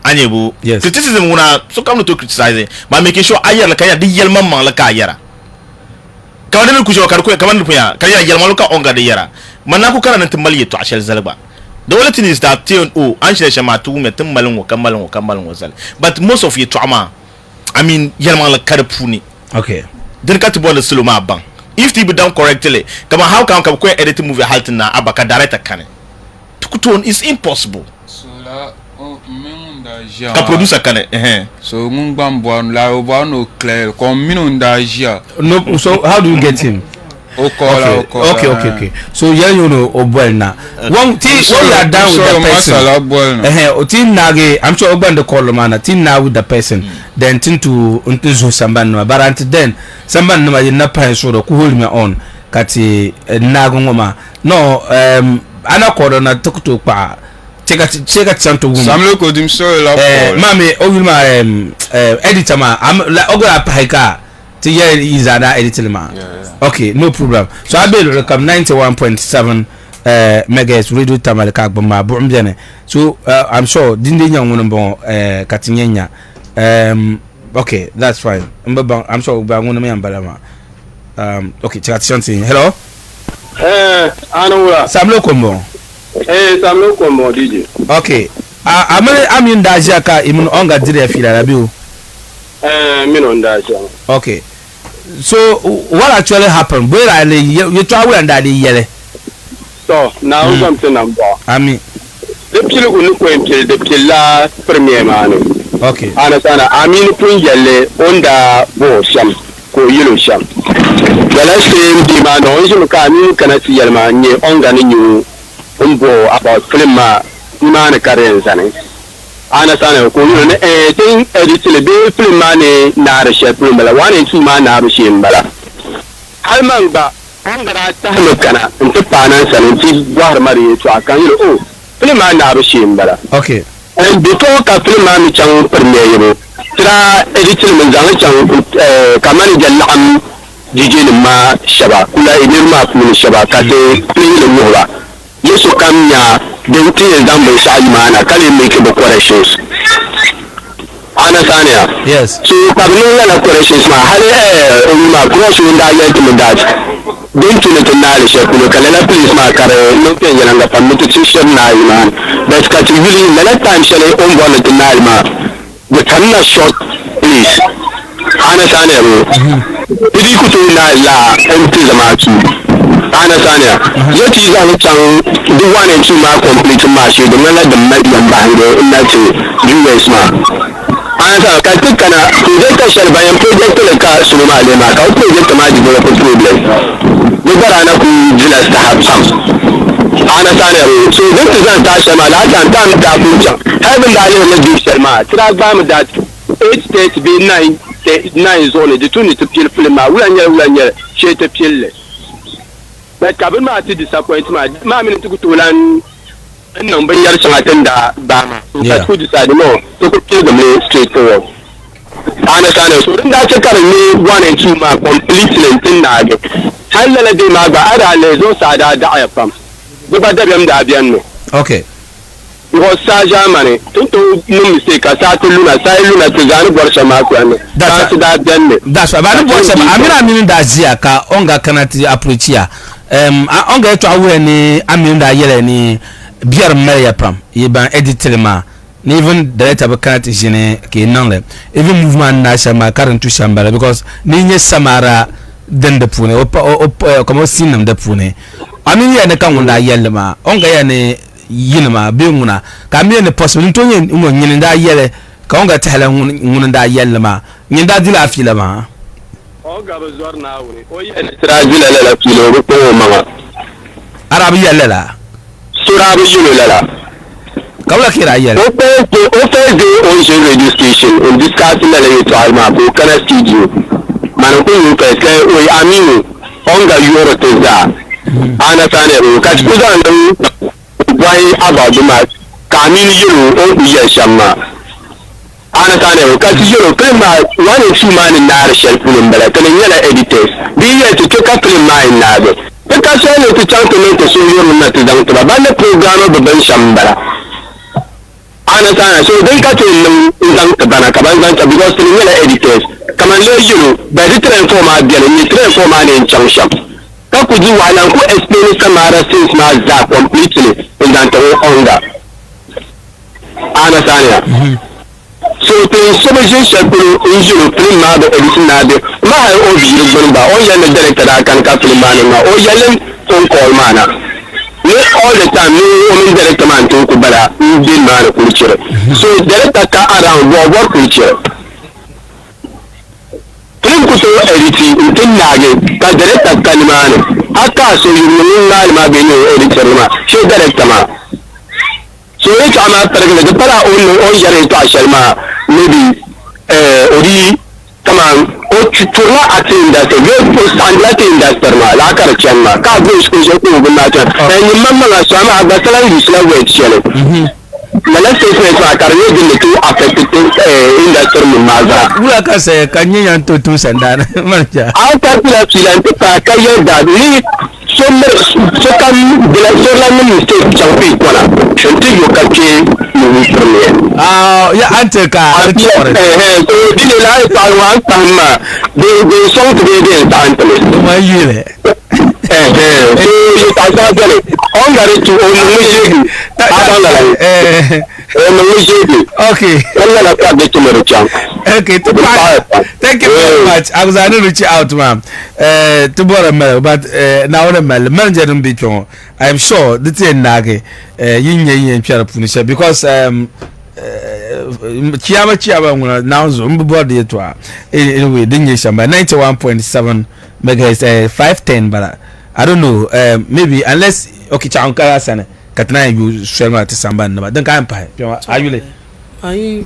Anyebo yes. Criticism una so come to criticize but making sure ayara kaya di yelma man la kayara. Kawadele kujo karuko kamanda punya kaya yelma luka onga de yara. Manako kana ntimali to ashel zalba. The only thing is that but most of your trauma, I mean, Yelman like Karapuni. Okay. Then cut to bond the Suluma bang. If they be done correctly, come on, how can we edit the movie Haltina Abaka director can? To is impossible. So la Ka producer can so Mungbam la no clear no, so how do you get him? Okay. So yeah, you know, Obuelna. One thing, so you are down with the person. Tin nage, I'm sure Oban the call man. Tin now with the person. Then tin to unto Samban. But until then, Samban no na pa so do hold me on. Kati nagongoma. No, ana call na to pa. Check out santo woman. Some look at him so mami, editor ma. I'm like Oga Paika. Is an editing man. Okay, no problem. So I will come 91.7 megahertz radio tamalaka bama bombiane. So I'm sure didn't young bon katinyenya. Okay, that's fine. I'm sure we are going to me balama. Okay, check something. Hello. Anora. Samlo kombo. Samlo kombo DJ. Okay. I'm in Dajaka imun onga dire fila rabiu. Okay. So what actually happened? Where are you travel and daddy yele? So now something number. I mean the people who the killer premier man. Okay. Anasana I mean pun yele onda bo sham ko yelo sham. The last thing the man on you can kana see yelma nye onga ni you umbo about film man karen sane. Anasana ko you ne thing edit le be film man na reshe film bala one and two man na reshe bala. Halman ba angara ta kana into panan sane ti war mari to akan you oh film man na reshe bala. Okay. And before ka film man chang premier yo tra edit le zang chang Kaman jallam jijin ma shaba kula idir ma kun shaba ka de film le wa yesu kamnya denki example sai mana kale make the corrections Anasania. Yes. So pagnulla na corrections ma hale ma cross winda yet mun dat denki ne tunali shekulo kala please ma kare no ke yanga permit system na iman but ka really many times shele on one tunali ma the kanna short please Anasania idi kutu na la empty zamatu Anasania yeti zan can duk wani ci ma complete ma shi da mala da mai bango ina ce US ma Anasania ka tukana project shar bayan project ka su ma le ma ka project ma di ko problem ni bara na ku jila ta habsam Anasania so duk zan ta shama la ta ta ku can having da ne di sharma kira ba mu da 8 state be 9 is only the two need to kill film ma ulanya chete pielle but kabin ma ti disappoint ma min tu tulan nan ban yar sangatan da ba ma ka tu decide no to ko kill them straight forward understand so din da ce karin ne 1 and 2 ma completely tin na ga halala dai ma ba ara le zo sada da ayafam ba da biam da bian no okay because sa jamane tunto no mistake sa to luna to zani borsha ma ko ne that's da bian ne that's why ba borsha amina min da zia ka onga kanati approach ya onga to awe ni amin da yele ni biar meya pram yiban editlema ni even director ba kanati jene ke nanle even movement na shama current to shambala because ni nye samara den de pune o comme sinam de pune amin ya ne kan wanda yele ma onga ya ne yinma be nguna ka mi ne possible to nyen mo nyen da yele ka onga tala nguna da yele ma nyen da dila afila ma onga ba zor na wuri o yele trajila la filo ko ma arabi yele la surabi yele la kawla kira yele o fait on je registration on discussing la to alma ko kana studio man ko you ka o aminu onga yoro teza ana tane o ka ku da why about the match kamin yiro on iya shamma ana tane o kasi yiro prima one two man na rashal kulum bala kan yana editors bi ya to ka prima na be ka sai to chanto ne to so yiro na to dan to ba na program babban shambara ana tane so dai ka to nan dan ta bana ka ban ta because to yana editors kaman le yiro ba di transform ma biya ni transform ma ne cham sham ka ku ji walan ku explain samara since ma za completely in that onga ana tanya so to submission shakuru injiro prima da edition na de ma ha o bi yin ba o yan da director da kan ka film man ma o yan on call mana ni all the time ni o min director man to ku bala din ma da kulcire so director ka around wo kulcire film ku so editing tin na ge ka director kan mana aka so yin ma be ni editor ma shi director ma so yake ama targa da fara on yare to ashalma maybe ori kama o turna atin da ke go standard industry ma la kar chanma ka go shi ko gunna ta ni mamma la sama ga salan islam we chele mala sai sai ka karne din to affect industry mun maza kula ka sai kan yin to tun sandana marja a ta kula filan ta kai da ni so kan bila so la ni mistake champi kola shanti yo kache ni premier ya ante ka so dile la ta wa tamma de so de tante ma yile so yo ta sa gele on gare to on ni okay wala la ka de tumero cham okay thank you very much I was going to reach out ma'am to bora mel but now na mel manager be chon I am sure the thing nage yin twa punisha because chiama nguna now zo mbodi yeto anyway dinye shamba 91.7 megahertz 510 but I don't know maybe unless okay chankara sana katna you shema tisamba na dan kan pa ayule ai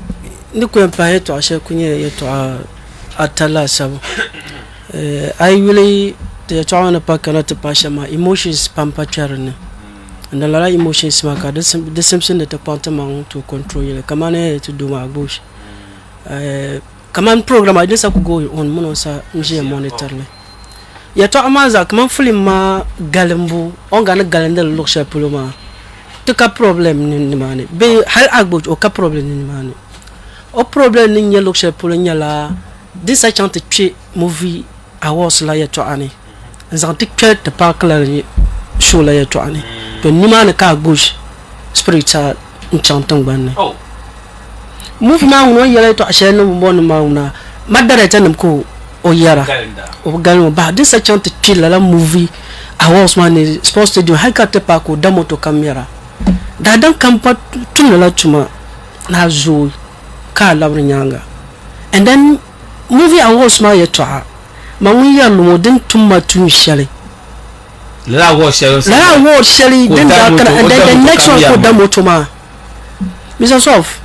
ni ko pa yeto ashe kunye yeto atala sabu ai wili te chawana pa kana te pasha ma emotions pampa charne ndala emotions ma ka the simpson de department to control you kamane to do my bush kaman program I just go on mono sa nje monitor le ya to amaza kaman film ma galembu on ga na galende loksha puluma to ka problem ni mane be hal agbosh o ka problem ni mane o problem ni nye loksha pulunya la this a chante tue movie awards la ya to ani nzanti kwe te pa kala ni show la ya to ani to ni mane ka agbosh spiritual nchantan gbanne movie na uno yele to ashe no mbon ma una madara tanam ko o yara o galmo ba this a chante tue la movie awards man is supposed to do haka te pa ko damo to camera da dan kampa tun la tuma na zo ka labri nyanga and then movie awards ma ya to ma wi ya no den tuma tun shale la wo shale then da kana and then the next one ko damo to ma Mr. Sof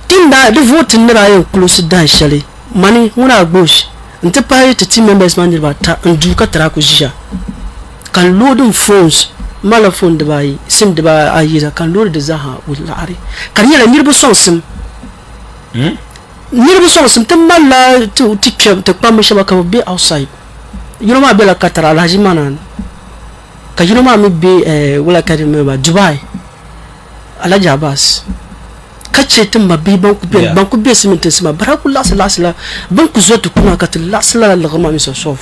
tinda the vote nira yin close dan shale mani huna bush nte pa te team members man ba ta ndu ka tra ko jia kan loading phones mala phone de bai sim de ba ayira kan load de zaha wulari kan yala nirbu son sim nirbu son sim te mala to tikam te pa me shaba ka be outside you know ma be la katara la jimana ka you know ma me be wala ka de me ba Dubai ala jabas kace tun mabi banku be simintin sima baraku lasla banku zo to kuma ka lasla la gama mi so sof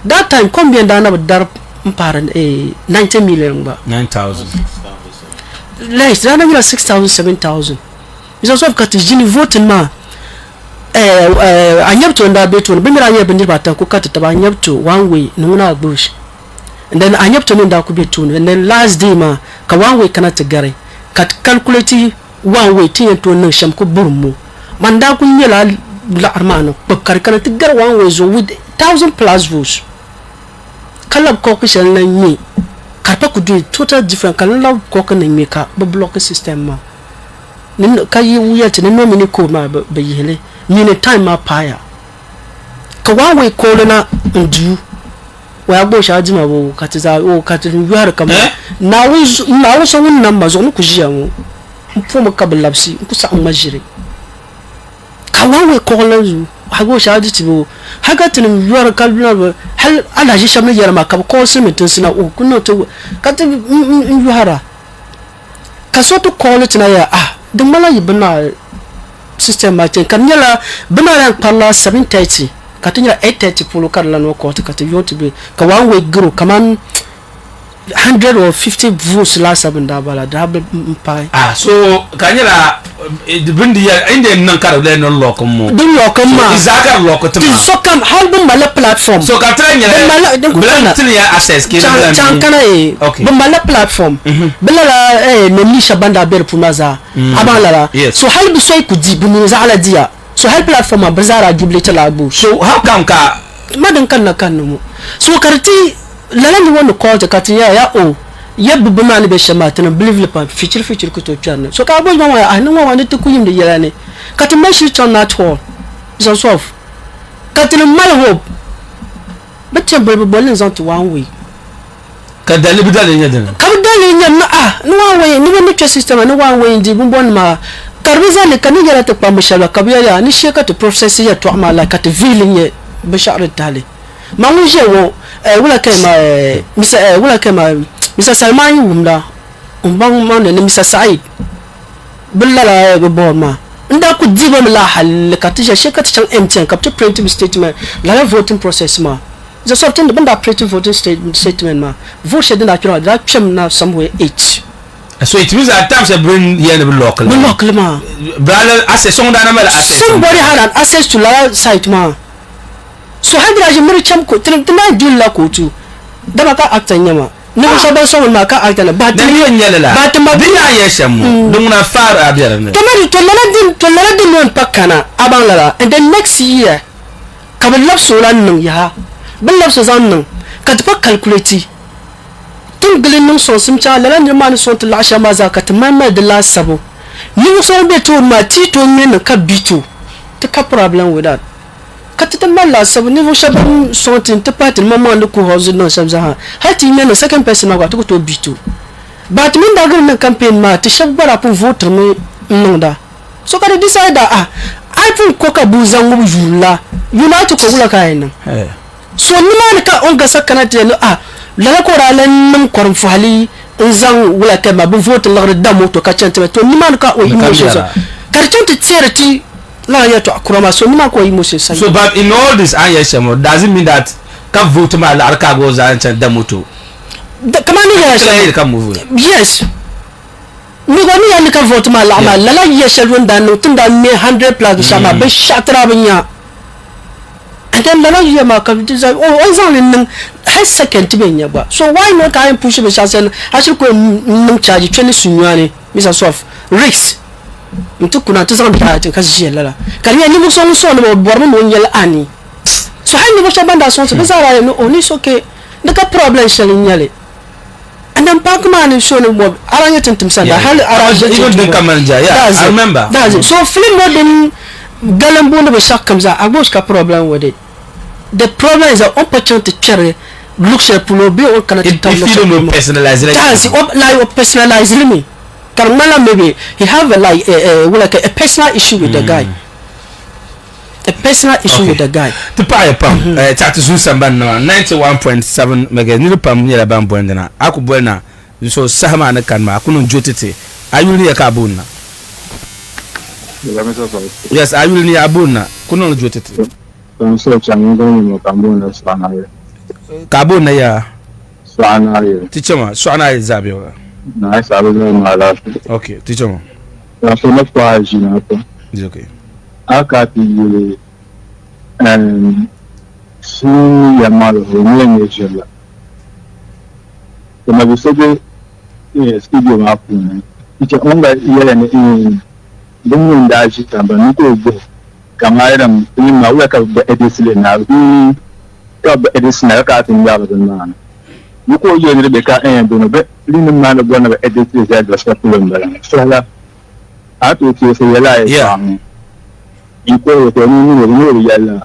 that time combien dana dar mpara 90 million ba 9000 less dana mi 6000 7000 mi so sof ka ti jini vote ma anyabto nda beto be mi ra yebe ndirba tan ko ka ta ba anyabto one way nuna bush and then anyabto nda ku beto and then last day ma ka one way kana ta gare kat calculate one way tin to nan sham ko burmu manda kun yela la armano bakkar kana tigar one way zo with 1000 plus votes kala ko ko shal nan ni karpa ku do total different kala la ko kan nan me ka ba block system ma nin kayi wuya tin no mini ko ma ba yele ni ne time ma paya ka one way ko na ndu wa AGBOSH ajima bo katiza o katin yuhar kama na wo so won nan ma zo ku jiya mu mfumo kablabsi kusa amajire kawawe kolanzu AGBOSH ajitibo hagatin yuwar kalbina hal ala shi shamne yara makab ko simitin sina o kunno to kati yuhara kasoto quality na ya dum mala yibna system martin kan yala bina ran palla 730 katinya 830 polo karla no ko kati yotibe kawawe gro kaman 100 or 50 votes last abunda bala double pai so kanyara bindi ya inde nan kar le non lokom mo dum lokom ma izaka lokotum so kam halbum mala platform so katranya bala tinya access ke chan kana bum mala platform bala memni shabanda ber pumaza abala so halbu soy ku di bumi za ala dia so hal platform bazara jubilate labo so how come ka madan kan mo so karti lala ni wono ko jakati ya yebbu bama ni be shamatin believe le pa future ko to twan so ka AGBOSH ma anu wa ni to kuyim de yela ne kati meshi ton na to so sof kati mal hope batem bebe bolin zan to one way ka dali bidale nya dana ka dali nya na no one way ni be ni system no one way ndi bon ma karbiza ne kan yela to pa mshala kabiya ni sheka to process ya to amala kati vilinye bashar tali manguje wo wala kema Mr. Salman wumda umbang mane ne Mr. Said billala go boma nda ku diba la hal katisha shekati chan MTN kapto printing statement la voting process ma the something the banda printing voting statement ma vote shedin actually that chem na somewhere 8 so it means at times bring here the local ma brother access on da na access somebody had an access to la site ma so hadra je muri cham ko tana dilla ko tu da baka actanya ma ne ko saban so ma ka actana ba ta ni nyala ba ta ma bina yeshamu dum na far abiyar ne to lala din non pakana aban lala and then next year ka bil lapso lan nan ya bil lapso zan nan ka ta calculate tun gilin nun so sim cha lala ni ma ni so ta lasha ma za ka ta mamma da la sabo ni so be to ma ti to ne ka bito ta ka problem with that katita mala sabu ni voshabam sontin te patin mama nduku hozu no shabza ha hati mena second person ma to to bitu but min da gna campaign ma te shabbara pour voter me nonda so ka decide I pun ko ka buzan mu jula unite ko wula kaina so ni man ka on ga sakana te no la ko ralan nan korum fali nzan wula ka ma bu voter la da moto ka chante to ni man ka o emotion so karchante tierti la ya to akurama so nima ko yimo sai so but in all this ayeshamo does it mean that ka vote ma la arka go za an da moto kamani ya sai ka move yes ni gani ya ni ka vote ma la la ya shalwon da no tunda me 100 plus shama be shatra binya and then la ya ma ka design on zan nin har second binya ba so why not ka push be shasen hashi ko nin charge 20 sunyane misa soft risks mtu kuna tuzan da ta kashi lala kariya ni muso no bormo mo nyel ani so hay ni mo shabanda so bizara no oni so ke daga problem shalin nyale and then pakman so no mo aranya tintim sanda hal araje even the Kaman I remember that's it so film modern galambo no be shakam za AGBOSH ka problem with it the problem is that opportunity cherry looks at pulobi or can it feel personalized like personalized me Karmala maybe he have a personal issue with the guy. A personal issue with the guy. The pie pump, Tatu Samban 91.7 mega new pump near Bambona. Akubuena, so Sama and Kanma, Kunun Jutiti. Are you near Kabuna? Yes, I will near Abuna. Kunun Jutiti. Don't search and going to Kabuna Swana. Kabuna, ya Swana. Teacher, Swana is Zabio. Nice, I will know my last. Okay, teacher. That's so much why you know. It's okay. I got the soon your mother who knew you. The Mabusebe studio happening. It's only here in Bunyan Daji, but Nico Kamaram, my work of the Edison now. Got the Edison, I got in rather than man. You call you Rebecca and Linen man of one of the editors that was a so I took you for your life. Yeah. You call it a new yellow.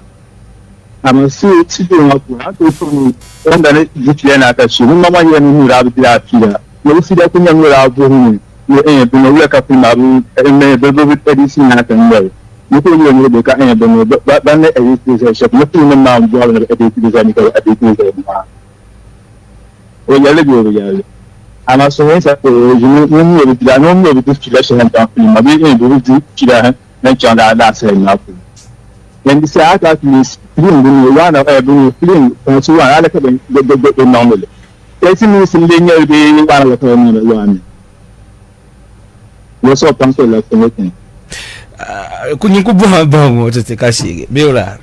I'm a suit sitting up. I took you under it, which then I catch you. Mamma, you knew Rabbit Lapia. You see that when you're out doing you ain't been a work up in my room and made the vivid Edison happen well. You call you Rebecca and but then the editors shop, looking the man, brother, editors and editors. Oh, yellow. And I saw that you know this situation and maybe able to Chile mention that saying nothing. When the say that means one of every film to one other the normally. 30 minutes in linear being one of the one. What's up, Uncle? Couldn't you go home to take a shake? Biola.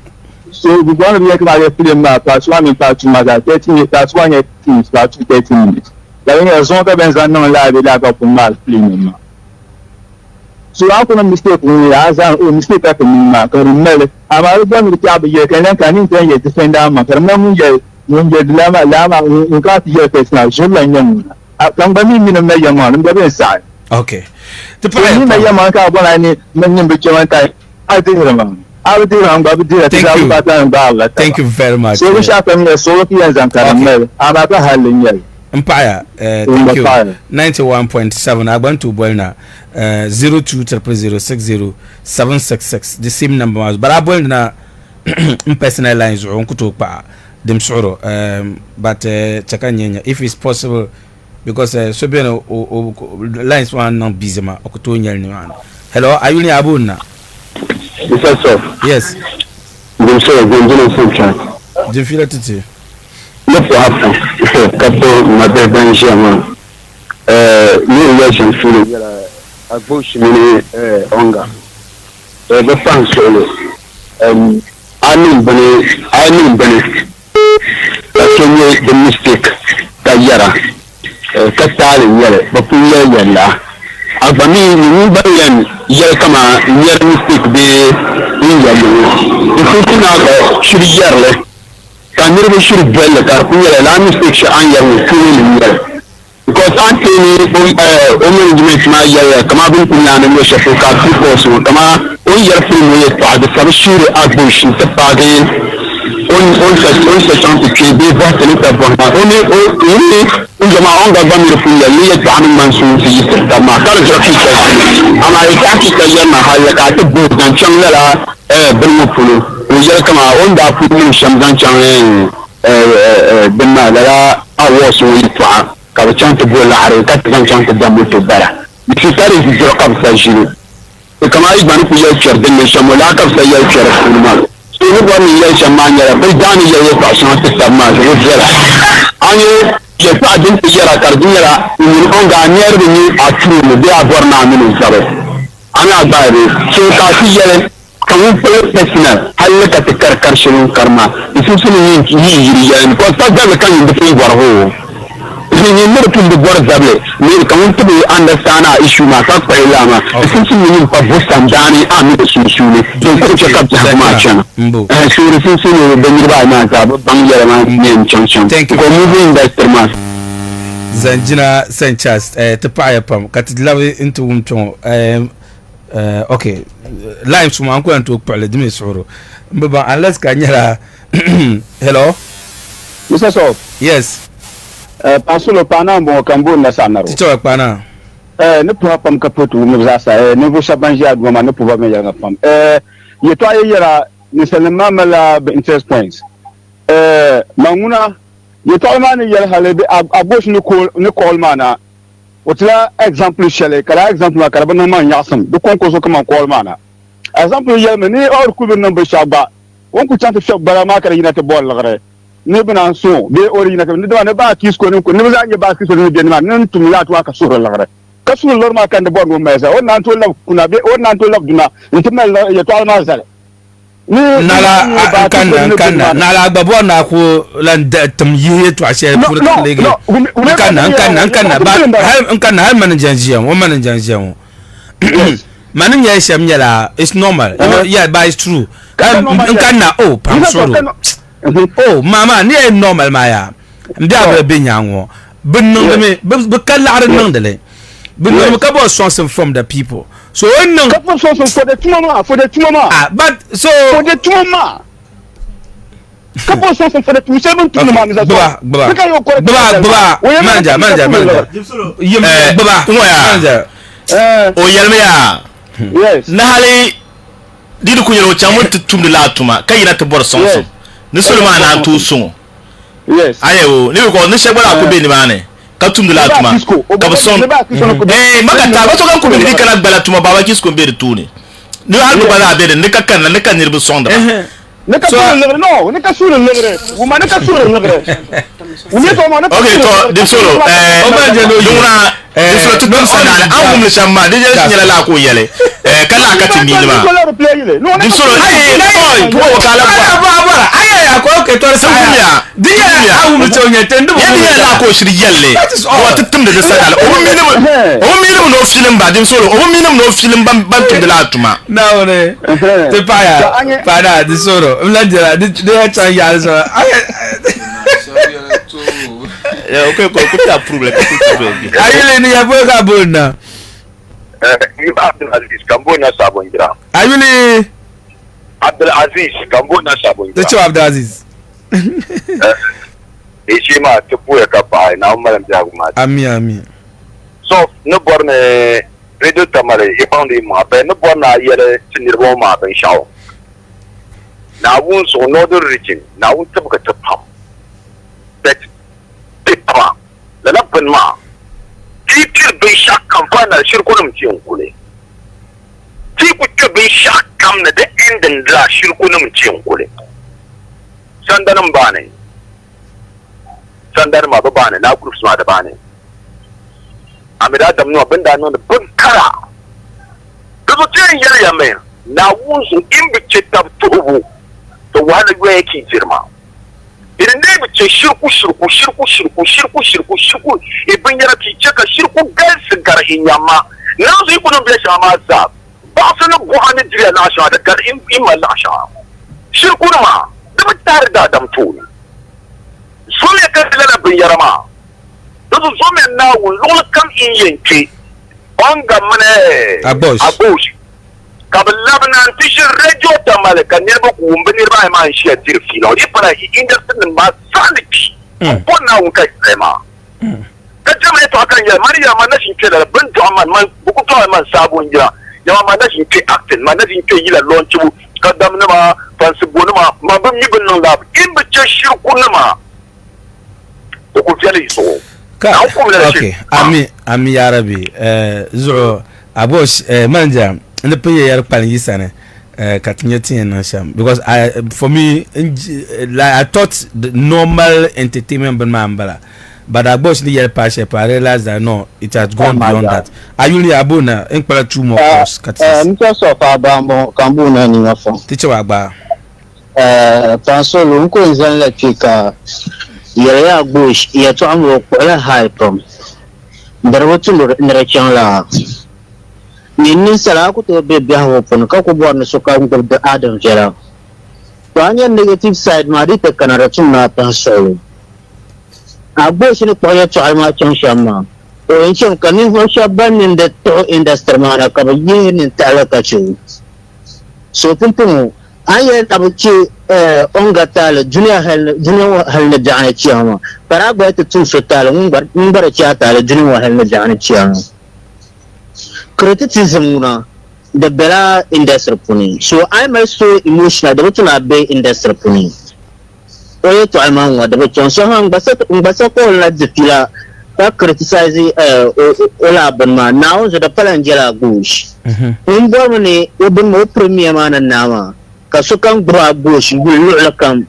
So we're going to be like a film part 1 and part 2, 30 minutes, part 1 teams, part 2, 30 minutes. La venuta sono che pensano live da dopo un mal film. So how can a mistake when as a mistake at me per mele amaro don richiamo ye che neanche niente ye difenda ma per me non ye lama un cat ye personal jolla nyamuna kan ba mi non me yama non be sai. Okay. The point me yama ka bona ni men be chawanta I think ramam. Thank you very much. So we shall come so here and caramel. Amaka halin Empire, thank you. 91.7. I went to Buena 0200060766. The same number was, but I went na personal lines or uncle pa them sorrow. But chakanya if it's possible because so be lines one not busy ma okutonya ni wan. Hello, are you ni abuna? Yes. Dem feel it. Look what happened. Couple mother Benjamin. New relation feeling. AGBOSH mini onga. The fans solo. I mean Benny. That's the mistake. Kayara. Katali yere. Bapuya yella. Abami ni bayan yere kama yere mistake be yelle. Ikuti na shiri yerle. Can you should well the carpenter la mistake and your feeling because Anthony management my year come up in and we shall focus people come on your film with the sure AGBOSH the party on such to keep the only jama on the family from the lead man soon to the matter and I can't tell my higher to book and channel Brimopulu. We come on that putting Shamdan Chang Bima Lara, I was with Kavachan to Bola, Katan to Damu to Bara. If you study the joke of Sajiri, the Kamai Banku, then the Shamolaka of Sayel. So you want me, Shamania, but Danny, your person to Samas, and you didn't hear a Cardinera, you will near the new are true, they are born now in I'm not by this. So I see kamu personal hal ka tikar karshen karma isu sun yin yiri ko ta da kan da kai warho ni murtun da gwar zable ni kamu to understand issue ma ka kai lama isu sun yin fa bustan dani ami da su ne don ko ce ka ta ma can su sun da ni ba na ta ban yara ma ne can ko mu bin da terma Zanjina Sanchez to pay pam ka tidlawe into wumton okay live from uncle and to pale dimi soro mbaba unless ka nyara Hello. Mr. So. Yes. Pasulo pana mo kambo na sanaro. Ticho pana. Ne pouva pas me capoter ou ça ne vous chabange à goma ne pouva me yanga pam. Ye to ayera ne seulement la interest points. Manguna ye to man yel halebe AGBOSH ne call mana. Otla exemple chele kala exemple kala bana man yasam do konko so kama call mana. Exemple yel me ni or ku ben number shaba. On ku chante shop bara ma kala yina te bol lagre. Ne bana so be ori yina ne ba ne ba kisko ne ko ne ba nya ba kisko ne be ma ne tum ya to aka sura lagre. Kasul lor ma kan de bon mo mesa on nan to lab kuna be on nan to lab duna intimel ya to alma sale nala kan nala gbabo na ko lan tam yi to ashe pour kan lege kan ba kan hal man janjiyan o man janjiyan man ya sham yala it's normal yeah but it's true kan na oh pam solo oh mama ni normal ma ya ndia be nyanwo bin no me be kala ar no dele bin no ka bo songs from the people so no couple songs for the tumama but so for the tumama couple songs for the tumama is baba manja yim baba manja o yalme ya yes na hali didu kunyero chamu tumde la tuma kayina te bor sonso ni sulma na tu sun yes ayo ni ko ni shebara ko be ni bane katum de la tuma ka son makata ba to kan ko be di kana bala tuma baba kisko be de tuni ni albu bala be de ne ka kan ne kan ni bu sonda ne ka sura no ne ka sura legre wo ma ne ka sura legre wo ne to ma ne okay to dim solo o ma je no yuna dim solo to dum sanale an wum le shamma de je nyala la ko yele kala ka timi ma dim solo ay to wo kala ba ya ko ke to sa dia awum to nyete ndu ya la ko shiri yelle wa tutum de sanale o minimum no film ba dim solo o minimum no film ban tum de la tuma na one te pa ya para di solo mlandira de cha ya so ya okay ko ta problem ayile ni ya boka bona Abdul Aziz Kambona Sabongira. ayile Abdul Aziz Kambona Sabongira. Ticho Abdul Aziz Eshima tupuya kapa na umaram jaguma. Ami So no borne redo tamale epande ma be no borna yele tinirbo ma ben shaw. Na wun so northern region na wun tabuka tapam. That tipama la laban ma tikir bin shak kamfana shirkunum ciyon kule tiku bin shak kam na da endin da shirkunum ciyon kule sandanin bane sandar ma ba bane na groups ma da bane amira da mu abinda nan bin kara dubu tin yarya mai na wunsu in bice tabtubu to wani yake jirma idan ne bice shirku ibin yara ki cika shirku gansu gar inyama na su yi kudin biya shama za ba su na buhani jiriya na sha da gar in malla sha shirku ma da ba tare da damto ne so ne kan lana bin yara ma da su so me na wulul kam in yanke on ga mana AGBOSH kabilabnan tishin radio tamale kan ne ba ku wumbin ba ma shi ya tirfi no ni fara industry ma saniki ko na un kai ma ka jama to akan ya mariya ma nashin ke da bin to man buku to man sabon gida ya ma nashin ke acting ma nashin ke yila launch bu kadam ne ma fansi bonu ma bin mi bin nan lab in bi ce shirku ne ma ko fiale so okay ami ya rabi zo AGBOSH manja and the pay yar pan yisane katinyeti and sham because for me like I thought the normal entertainment but AGBOSH the yar pashe I realized that no it has gone beyond that ayuli abuna enkwala two more course katis nto so fa ba mo kambuna ni ngafo teacher agba pansolo nko nzan la tika yare AGBOSH ya to amro ko la hype darwatu nrechan la ni sala ko to be biya ho pon ka ko borno so ka ngol de adam jera to anya negative side ma ri te kanara tuna tan so AGBOSH ni ko ya to alma chan shamma to in chan kanin ho shaban in the to industry ma ka ba yin in tala ka chu so tuntu aye tabuchi onga tala junior hal na jani chiyama para ba ta tun so tala mun bar chiya tala junior hal na jani chiyama criticism na the bela industry puni so I'm also emotional da mutuna be industry puni oye to alman wa da bacon so han basa ko la jitila ta criticize ola banma now so da palangela gush mun bo ne obin mo premier ma nan nama kasukan bra bush gulu lakam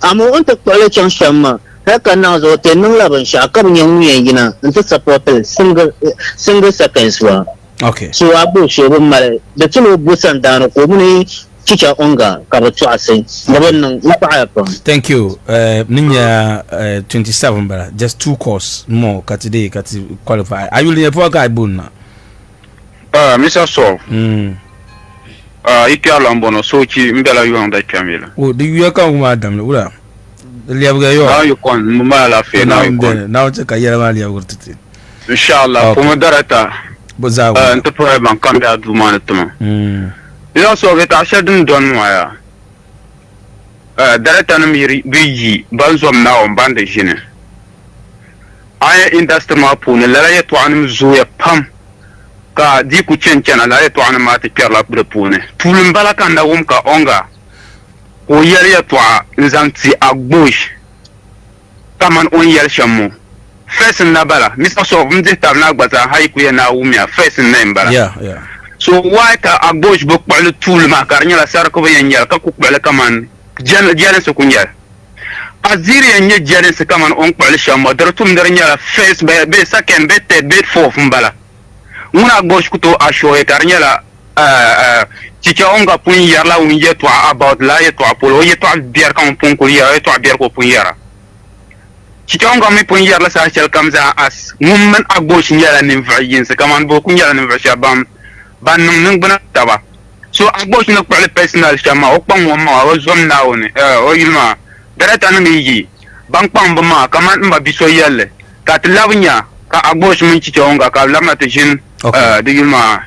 amo onta kwale chan shamma haka na zo te nun laban sha kam yan yina inta support single seconds wa okay so abu shebun male da tulo busan dano ko muni kicha onga ka ba tu asai gaban nan ifa fa thank you ninya 27 bara just 2 course more katide kati qualify are you for guy bunna Mr. So ipi alambono so chi mbela yu anda kamila o di yu ka ma dam le ura liabga yo na yu kon mama la fe na yu kon na o ka yera ma liab gurtiti inshallah kuma darata bozawa nto pro ban kambe adu ma tuma ila so veta shadun don waya darata na miri biji banzom na on bande jine aya industry ma pune la ya to an zuya pam ka di ku chencena la to an ma te perla bude pune tulum bala kan da wum ka onga o yel ya to nzanti AGBOSH Kaman on yel shamu fesin na bala mr so mdi tab na gbata hay ku ya na wumya fesin na mbala yeah so why ka AGBOSH bu kwale tuluma karnya la sar ko yen yel ka ku kwale Kaman jen so kunyel aziri yenye jen se Kaman on kwale shamu dartum darnya la face be second be te be fof mbala muna AGBOSH kuto ashoye karnyala chicha onga pun yarla unje to about la yeto apolo yeto bier kan pun ko yara yeto bier ko pun yara chicha onga mi pun yarla sa chel kamza as mumman AGBOSH nyala nim vayin se Kaman bo kun yala nim vasha ban nung bana taba so AGBOSH na kwale personal chama o pang mo ma o zom na one o yilma darata na mi ban pang ba ma Kaman mba biso yelle ka tlawnya ka AGBOSH min chicha onga ka lamna te jin de yilma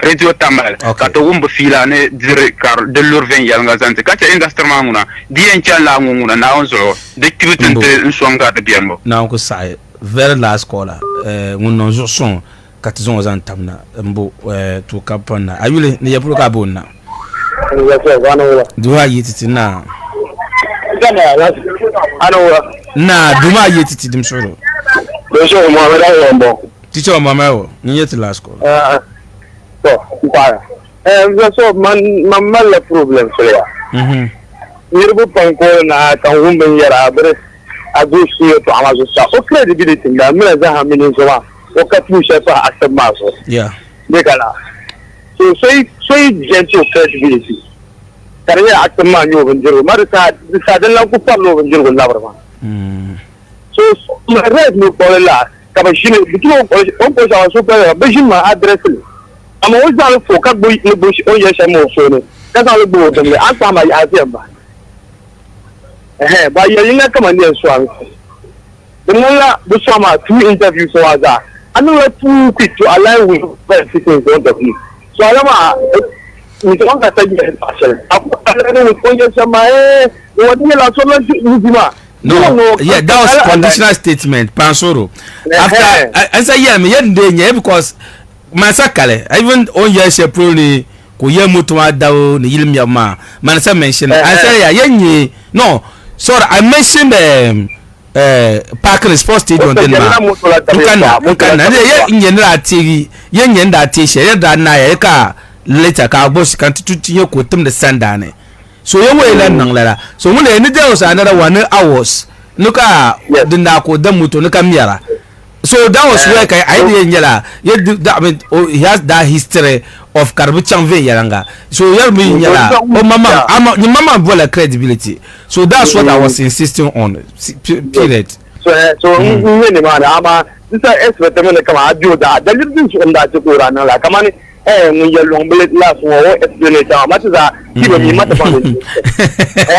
radio tamal ka to wumba fila ne dire kar de lurven yal nga zante ka ta industry manguna dien chala nguna na onzo de kibutente nsonga de bienbo na ko sai very last caller ngunon zo son ka tizon zan tamna mbo to kapana ayule ne yapro ka bonna duwa yititi na na duma yititi dim soro so mo amada yombo teacher mama wo ni yet last call so para so man la problem so ya yirbu panko na kan wumben yara bare AGBOSH to amazo sa o credibility da mena za ha minin so ma o ka tu shefa asema so yeah de kala so gentle credibility kariya asema nyo banjiro marisa dan la ku parlo banjiro la barma so ma red no pola kama shine bitu on ko sa so pa bejin ma address ama o za fo ka bo o ye se mo so ne ka sa lo bo de asa ma ya se ba ba ye yinga kama ne so an la bu so ma two interviews so aza anu la too quick to align with the situation of the so alama ni to ka ta je pasel ala ne ko ye se ma o di la so la ni no, yeah, that was conditional statement, Pansoro. After I say yeah, me yeah because masakale even on yes probably ko ye mutuma dawo ni yilm ya ma man say mention I say yeah yenye no sorry I mentioned Park Sports Stadium den ma mukan na ye nyenra tigi ye nyenda tishe ye da na ye ka later ka AGBOSH kan tutinye ko tum the sandane so you will learn la so when any day was another 1 hours nuka dinda ko dan muto nuka miara so that was where I didn't yala I mean he has that history of Karbuchan ve yalanga so you me yala oh mama vola credibility so that's what I was insisting on period so ni man ama this is what me kama ajo da dalilin su nda ci Qur'an la kama ni mun ya longbele la so o explain ta mata za ki ba mi mata ba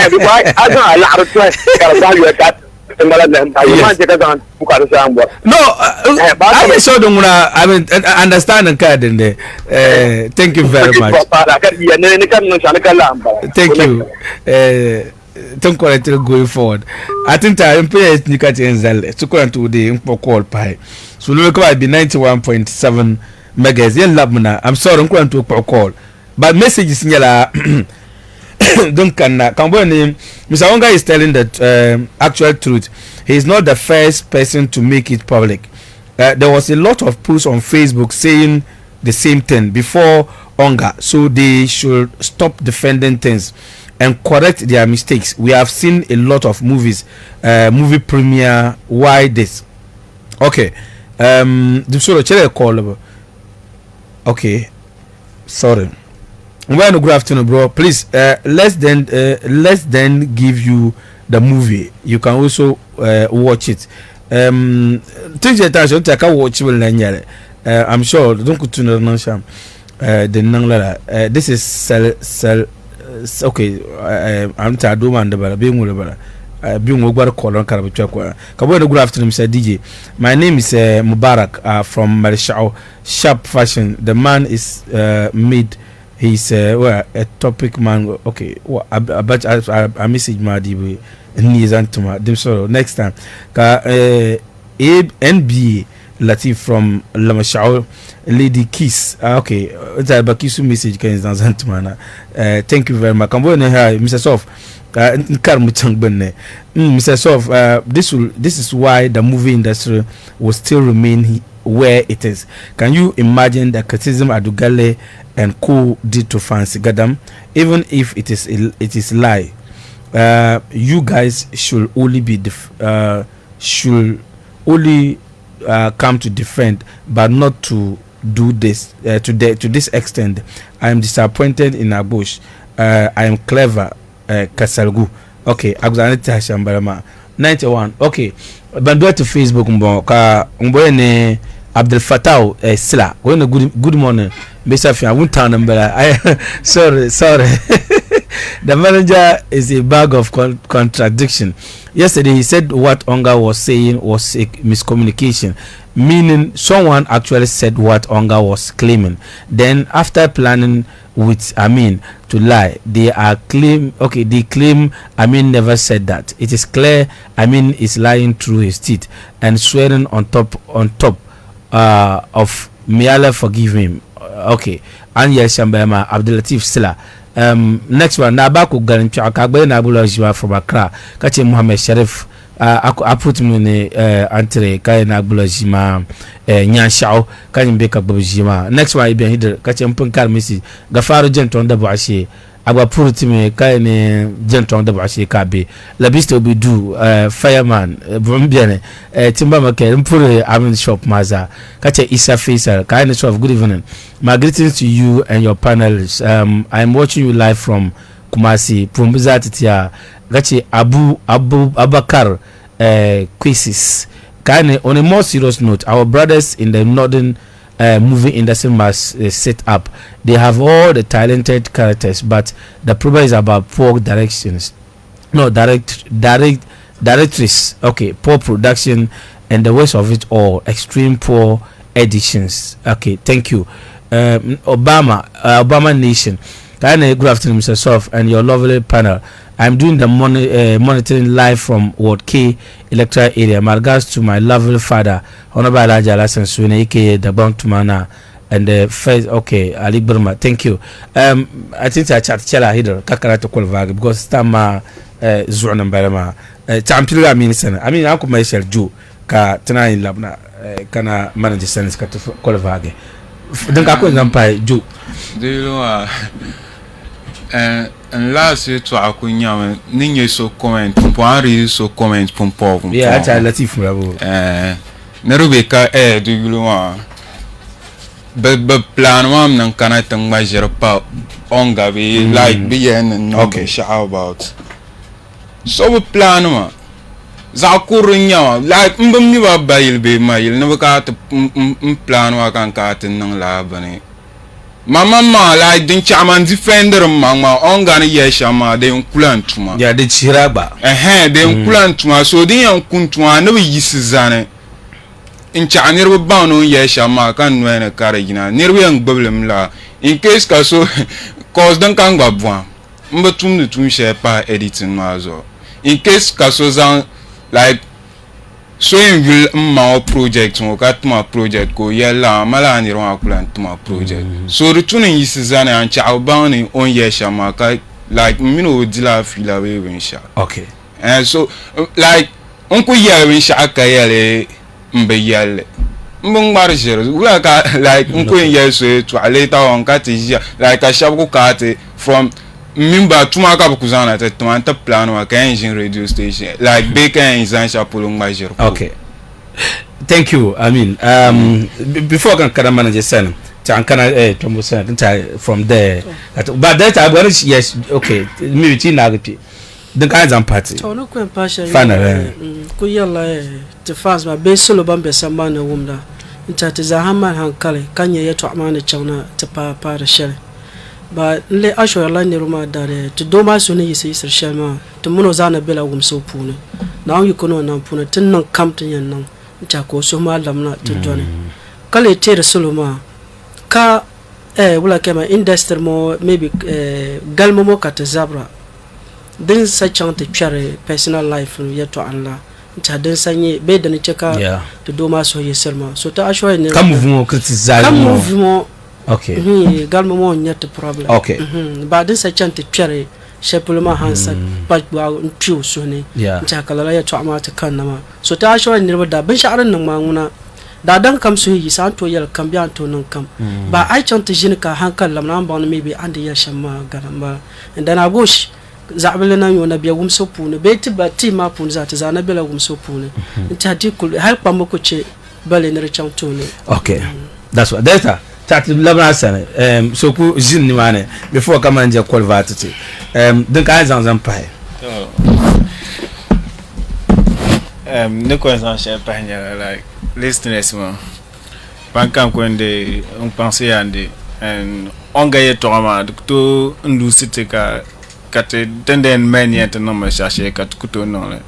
bi bai azan ala arta kar da ya ka No, I saw them. I mean, understand and kind in there. Thank you very much. Thank you. Don't call it going forward. I think I'm paying Nika Tenzel to go to the call pie. So look at be 91.7 megas. I'm sorry, I'm going to call. But messages don't can name Mr. Onga is telling the actual truth. He is not the first person to make it public. There was a lot of posts on Facebook saying the same thing before Onga, so they should stop defending things and correct their mistakes. We have seen a lot of movies, movie premiere. Why this? Okay, the sort of call. Okay, sorry. Well, good afternoon, bro. Please, let's then give you the movie. You can also watch it. Take your attention. Take a watch. I'm sure. Don't go to the sham. The nangla. This is sell. Okay. I'm tired. Do man the bala. Being with the bala. Being over the call on Karabuchakwa. Kabwe, good afternoon, Mr. DJ. My name is Mubarak from Marishao Sharp Fashion. The man is made. He's a topic man. Okay, well, I message my DB next time. NBA Latif from Lamashao Lady Kiss. Okay, it's a Bakisu message. Thank you very much. Mr. Sof. Mr. Sof, this is why the movie industry will still remain where it is. Can you imagine the criticism Adugale and co did to Fancy Gadam? Even if it is lie, you guys should only be come to defend, but not to do this to this extent. I am disappointed in AGBOSH. I am clever. Kasalgu. Okay, Agzanita Shambarama 91. Okay, Bandua to Facebook Mbone Abdel Fattah Sila. Going good morning. Mr. I won't turn number. Sorry. The manager is a bag of contradiction. Yesterday he said what Onga was saying was a miscommunication, meaning someone actually said what Onga was claiming. Then after planning with Amin to lie, they claim Amin never said that. It is clear Amin is lying through his teeth and swearing on top of may Allah forgive him. Okay, Anya Shambema Abdulatif Silla. Next one, Nabaku Garincha Kagbe Nabula Jua from Accra, Kachi Mohammed Sharif. I put him in Antre Kay Nabula Jima Nyanshao, Kayan Beka Bujima. Next one, Ibn Hidder, Kachim Punkar Missy, Gafaro Genton the Bashi. I will put him in Kayan Genton the Bashi Kabi. Labista will be do fireman, Brumbiane, Timbamake, Mpure Amin Shop Maza, Kacha Isa Faisal, kindness of good evening. My greetings to you and your panelists. I am watching you live from Kumasi, Pumbizatitia, Gachi Abakar quizzes. On a more serious note, our brothers in the northern movie industry must set up. They have all the talented characters, but the problem is about poor directions. No, directories. Okay, poor production, and the worst of it all, extreme poor editions. Okay, thank you. Obama Nation. Good afternoon, Mr. Sof, and your lovely panel. I'm doing the monitoring live from Ward K electoral area. My regards to my lovely father, Honorable Elijah Lassen Swine, aka the Bantumana, and the first. Okay, Ali Burma. Thank you. I think I chat Chela Hider Kakara to Kolvag because Tama Zuan and Barama. Tampila Minister. I mean, Uncle Michel Jew Ka Tana in Labna Kana manager Sense Kat Kolvage. Don't I call them by Jew. Do you know? And last year to Akunya, Ninja so comment, Pumpari so comment, Pumpo. Yeah, I Latif Bravo. Nerubeka, do you want? But plan one and can I think measure about Onga be like being and okay, how about? So we plan one. Zakurunya, like Mbumniva Bail be my, never got to plan work and cut in non labani. mama like din chairman defender mama on gana yeshama de kulantuma ya de chiraba de kulantuma so din yan kuntuma no yisizane in cha nirba bawno yeshama kan nwena kare gina nirba yan gboblem la in case ka so cause dan kan gbabwa mbatum ne tun shepa editing mazo in case ka so zan like so in will ma project mo katuma project ko yella mala ni ron akulan tuma project so retuning yisizana an cha bawni on yeshama ka like mino dila fila we winsha okay and so like on ko yella winsha ka yelle mbe yelle mbongbar jero wula ka like on ko yeso to later on ka ti like a shabu ka te from mimba tuma ka bukuzana te tuma ta plan wa ka engine radio station like big engine chapulung major. Okay, thank you. I mean before kan kada manager sen tan kana tombo sen from there but that I want yes okay maybe ti na repeat the kinds of party to no kwen pasha final ko yalla te fast ma be solo bambe sambana wumda inta te zahama hankale kanye yeto amana chauna te pa da shele ba le asho yalla ne ruma dare to do ma so ne yisi sirshama to muno zana bela wumso pune na yi kono nan pune tin nan kamtin yan nan inta ko so ma lamna to done kale te da solo ma ka wala kema industry mo maybe galmo mo ka te zabra din sa chante chare personal life yeto Allah ta din sanye be da ni cheka to do ma so yesirma so ta asho ne kam mouvement criticiser kam mouvement okay galmo mo nyata problem okay ba din sa chante chare shepulma hansa ba ntiu so ne ta kala yeto amata kan nama so ta asho ne da bin sha'aran nan manguna da dan kam so yi san to yel kam bian to nan kam ba ai chante jin ka hankal lamna ba ne be ande ya shamma galamba and then AGBOSH zabele na yona biya gumso pune beti ba ti ma pune za ta zana bela gumso pune inta di kul har pa mako ce bale ne rechan tone. Okay, that's what data tat labna sana so ku jin ni mane before Kaman je call vatiti donc ay zan pai ne ko zan she pa nya like listeners mo bankam ko ndé on penser ande on gaye to ma to ndu cité ka kate tenden men yet no ma chercher kat kuto non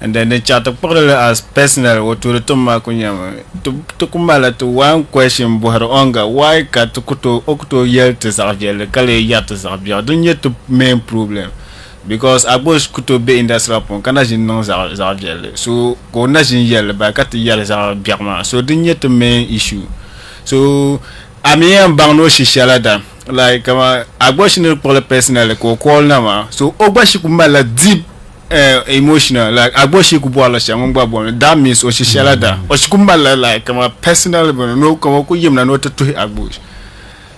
and then the chat as personal what to tuma kunyama to kumala to one question bohar onga why kat kuto okto yel te sarviel kale yat sarviel don't yet to main problem because AGBOSH kuto be industrial pon kana jin non sarviel so ko na jin yel ba kat yel sarviel so don't yet to main issue so amien bangno shishalada like AGBOSH ne pour le personnel ko call nama so ogbashi kumala deep emotional like AGBOSH ku boala shamwa bon that means o shishalada o shikumala like personal no ko ko yimna no to AGBOSH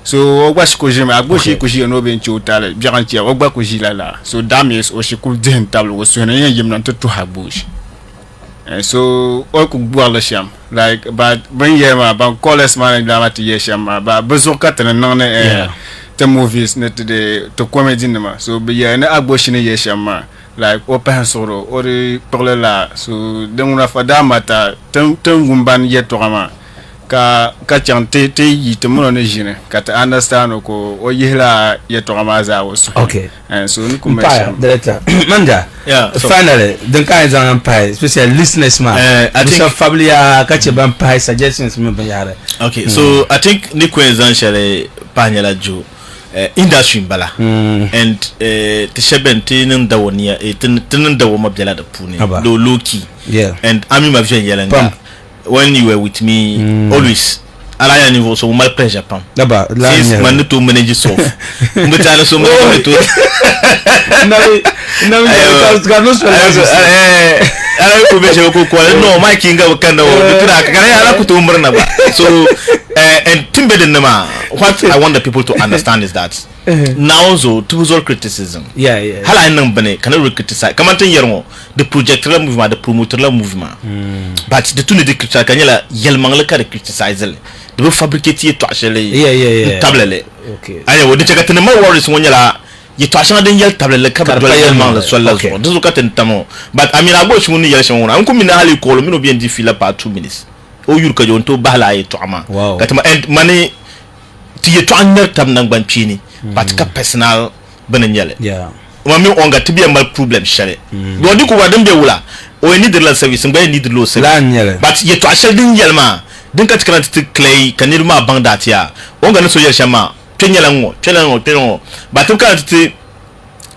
so ogbashi ko jema AGBOSH ko jino ben chotale bianti ogba ko jilala so that means o shikul den table o so na yimna to AGBOSH and so all could boala sham like but bring yema ban callers man da mati yesham ba bezoka tan non the movies net to comedy nama so be ya na AGBOSH ne yesham like open soro ori parler la so demuna fada mata tem gumban yetorama ka chante te yite mono ne jine ka ta understand ko o yela yetorama za wo so okay and so ni kumesha director manja so finally the kinds of empire especially listeners man I think familiar catch vampire suggestions me bayare okay so I think ni kwenzan share panyala jo industry bala and te shebenti nin dawonia tin dawo mabjala da pune do loki and ami ma vision yelanga when you were with me always ala ya niveau so my pleasure pam daba la man to manage so mbetala so many to na ala ko be ko no my kinga wakanda o kira kana ala ku to murna ba so and timbeden nama what I want the people to understand is that now so to criticism hala nan bane kana criticize kaman tan yermo the projector movement the promoter movement but the tune de criticize kanyala yelman la kare criticize the fabricate to actually tablele okay aya wodi chaka tan ma worries wonyala yi to ashana den yel tablele ka ba yelman la swalla so do ka tan tamo but amina AGBOSH mun yel shawona an ko min hali ko lo mino bien di fila pa 2 minutes o yur ka jonto bala ay to ama katama and mani ti ye to an tam nan ban chini but ka personal benanyale mami onga to be a mal problem share do di ko wadam be wula o need the service ngba need low service but ye to ashel din yelma din ka tikran ti clay kanir ma bandat ya onga no so yel shama twenyela ngo but to ka ti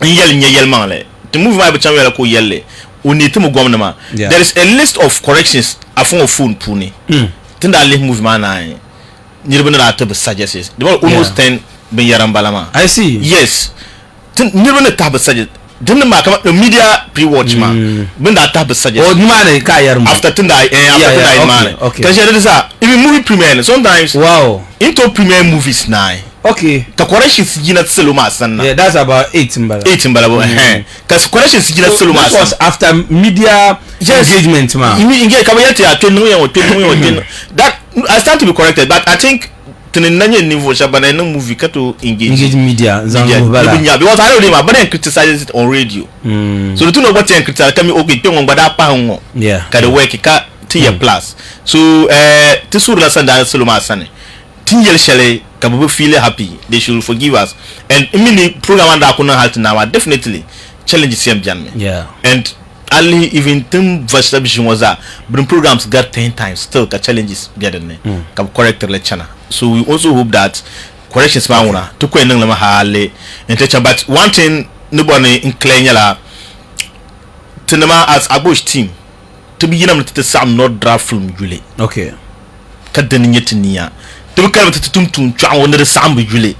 yelma le to move my channel ko yelle oni to mo gwamna ma there is a list of corrections afon phone puni tinda le movement na niribana na to suggest they were almost 10 ben yarambalama I see yes niribana tab suggest dinna ma kama media pre-watch ma ben da tab suggest oh man ka yarma after tinda man kan share this even movie premiere sometimes wow into premiere movies na okay the corrections gina seloma sanna yeah that's about 8 mbala cuz corrections gina seloma that was after media engagement ma engage kama yete ya 20 that I start to be corrected but I think tinenanye niveau shabana no movie kato engage media zango bala because I don't know but criticize it on radio so the two know what criticize kami okay pe ngba da pa ngo ka the work ka tier plus so tisuru la sanda seloma sane tinyel shele ka bo feel happy they should forgive us and immediately program and akuna halt now definitely challenge CM Janme and Ali even them versation was that but programs got 10 times still ka challenges getting ka correct the channel so we also hope that corrections ma una to ko enang la ma hale and but one thing nobody in clear la tinama as AGBOSH team to be yinam to sam not draft film jule okay ka den nyetinia to be kalma to tum twa won the sam jule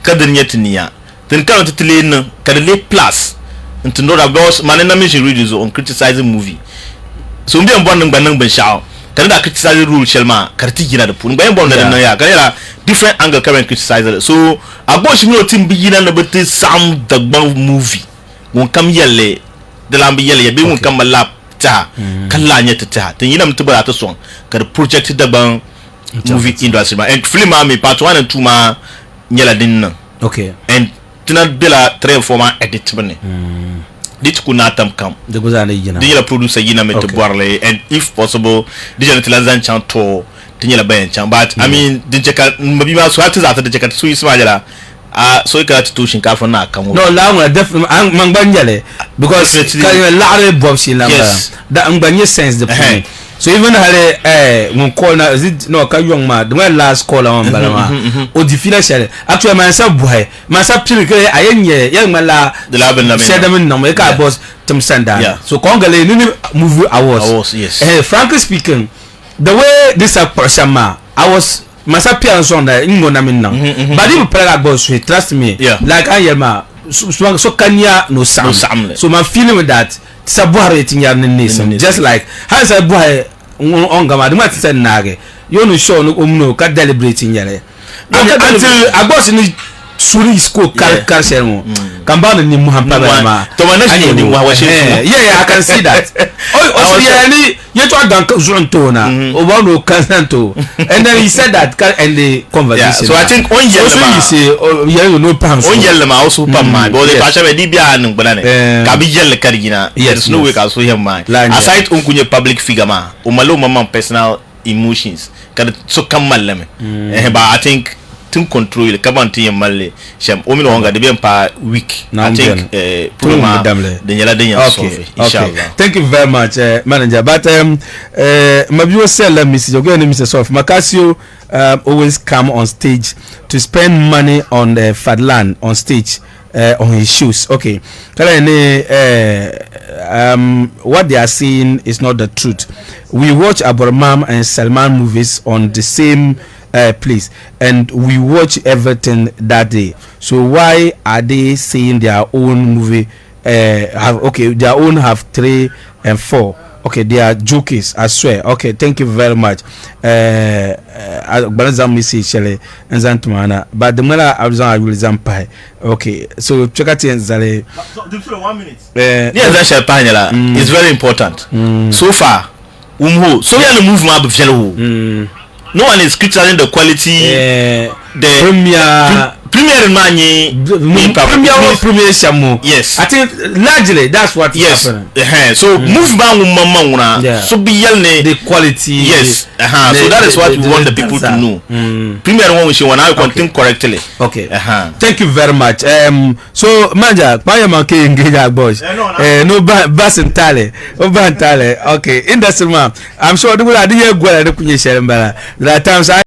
ka den nyetinia then kalma to le ka le plus into know that because manena mission readers on criticizing movie so mbi en bon ngban ban shaw kan da criticize rule shelma karti gina da pun ngban bon da na ya kan different angle can criticize so AGBOSH no team bi gina na bete sam the movie won kam yelle de lambi yelle be won kam lap ta kala nyata ta tin yina mutu ba ta son ka project da ban movie industry and film me part 1 and 2 ma nyala din okay and tina de la très format edit bane dit kuna tam kam de gozane yina de la producer yina met boirle and if possible de la tilanzan chanto tinyela bayan chan but I mean de jeka mabi ma so hatu za ta de jeka su isma jala so ka to shinkafa na kan no la mo definitely man banjale because kan la re bob si la da an banye sense the point so even hale mon call na is it no ka young ma the last call on balama o di fila share actually man sa boy man sa pili ke ayenye yang mala de la ben na me share them no me ka boss tum sanda so kongale ni movie awards yes frankly speaking the way this person I was masa pia on that ngo na min now but if play AGBOSH trust me like I am so kanya no sound so my feeling with that sabuare tinya nne just like how say boy on gama de mati sen nage you no show no omno ka deliberating yale until AGBOSH ni suri school kar sermo kamba ni muhampa ma to manage ni wa yeah I can see that oh yani you to dan zonto na obono kansanto and then he said that in the conversation so I think on yell so you say you know pam on yell ma also pam ma but the pasha be di bia nu gbana ne ka bi yell karigina there's no way ka so him man aside unkunye public figure ma o malo mama personal emotions ka so kamal but I think to control the Kaman team malle sham omino honga de bien pa week I think problema de nyala de solve inshallah. Thank you very much manager but mabio sell Mrs. Ogene Mr. Sof Makasio always come on stage to spend money on the Fadlan on stage on his shoes. Okay. What they are saying is not the truth. We watch Abraham and Salman movies on the same place and we watch everything that day. So why are they saying their own movie their own have 3 and 4? Okay, they are jokers, I swear. Okay, thank you very much. But the mala I will zampai. Okay, so check out zale. 1 minute. That champagne is very important. So far, so we are the movement of no one is criticizing the quality the premier money premier shamu. Yes, I think largely that's what yes happening. So move back mama so be the quality. Yes, so that is what we want the people to know. Premier one we should want to think correctly. Okay. Thank you very much. So manja paya manke engage AGBOSH. No bas entale. Okay. Industry man. I'm sure the will idea go at the kunye share mbala. There are times I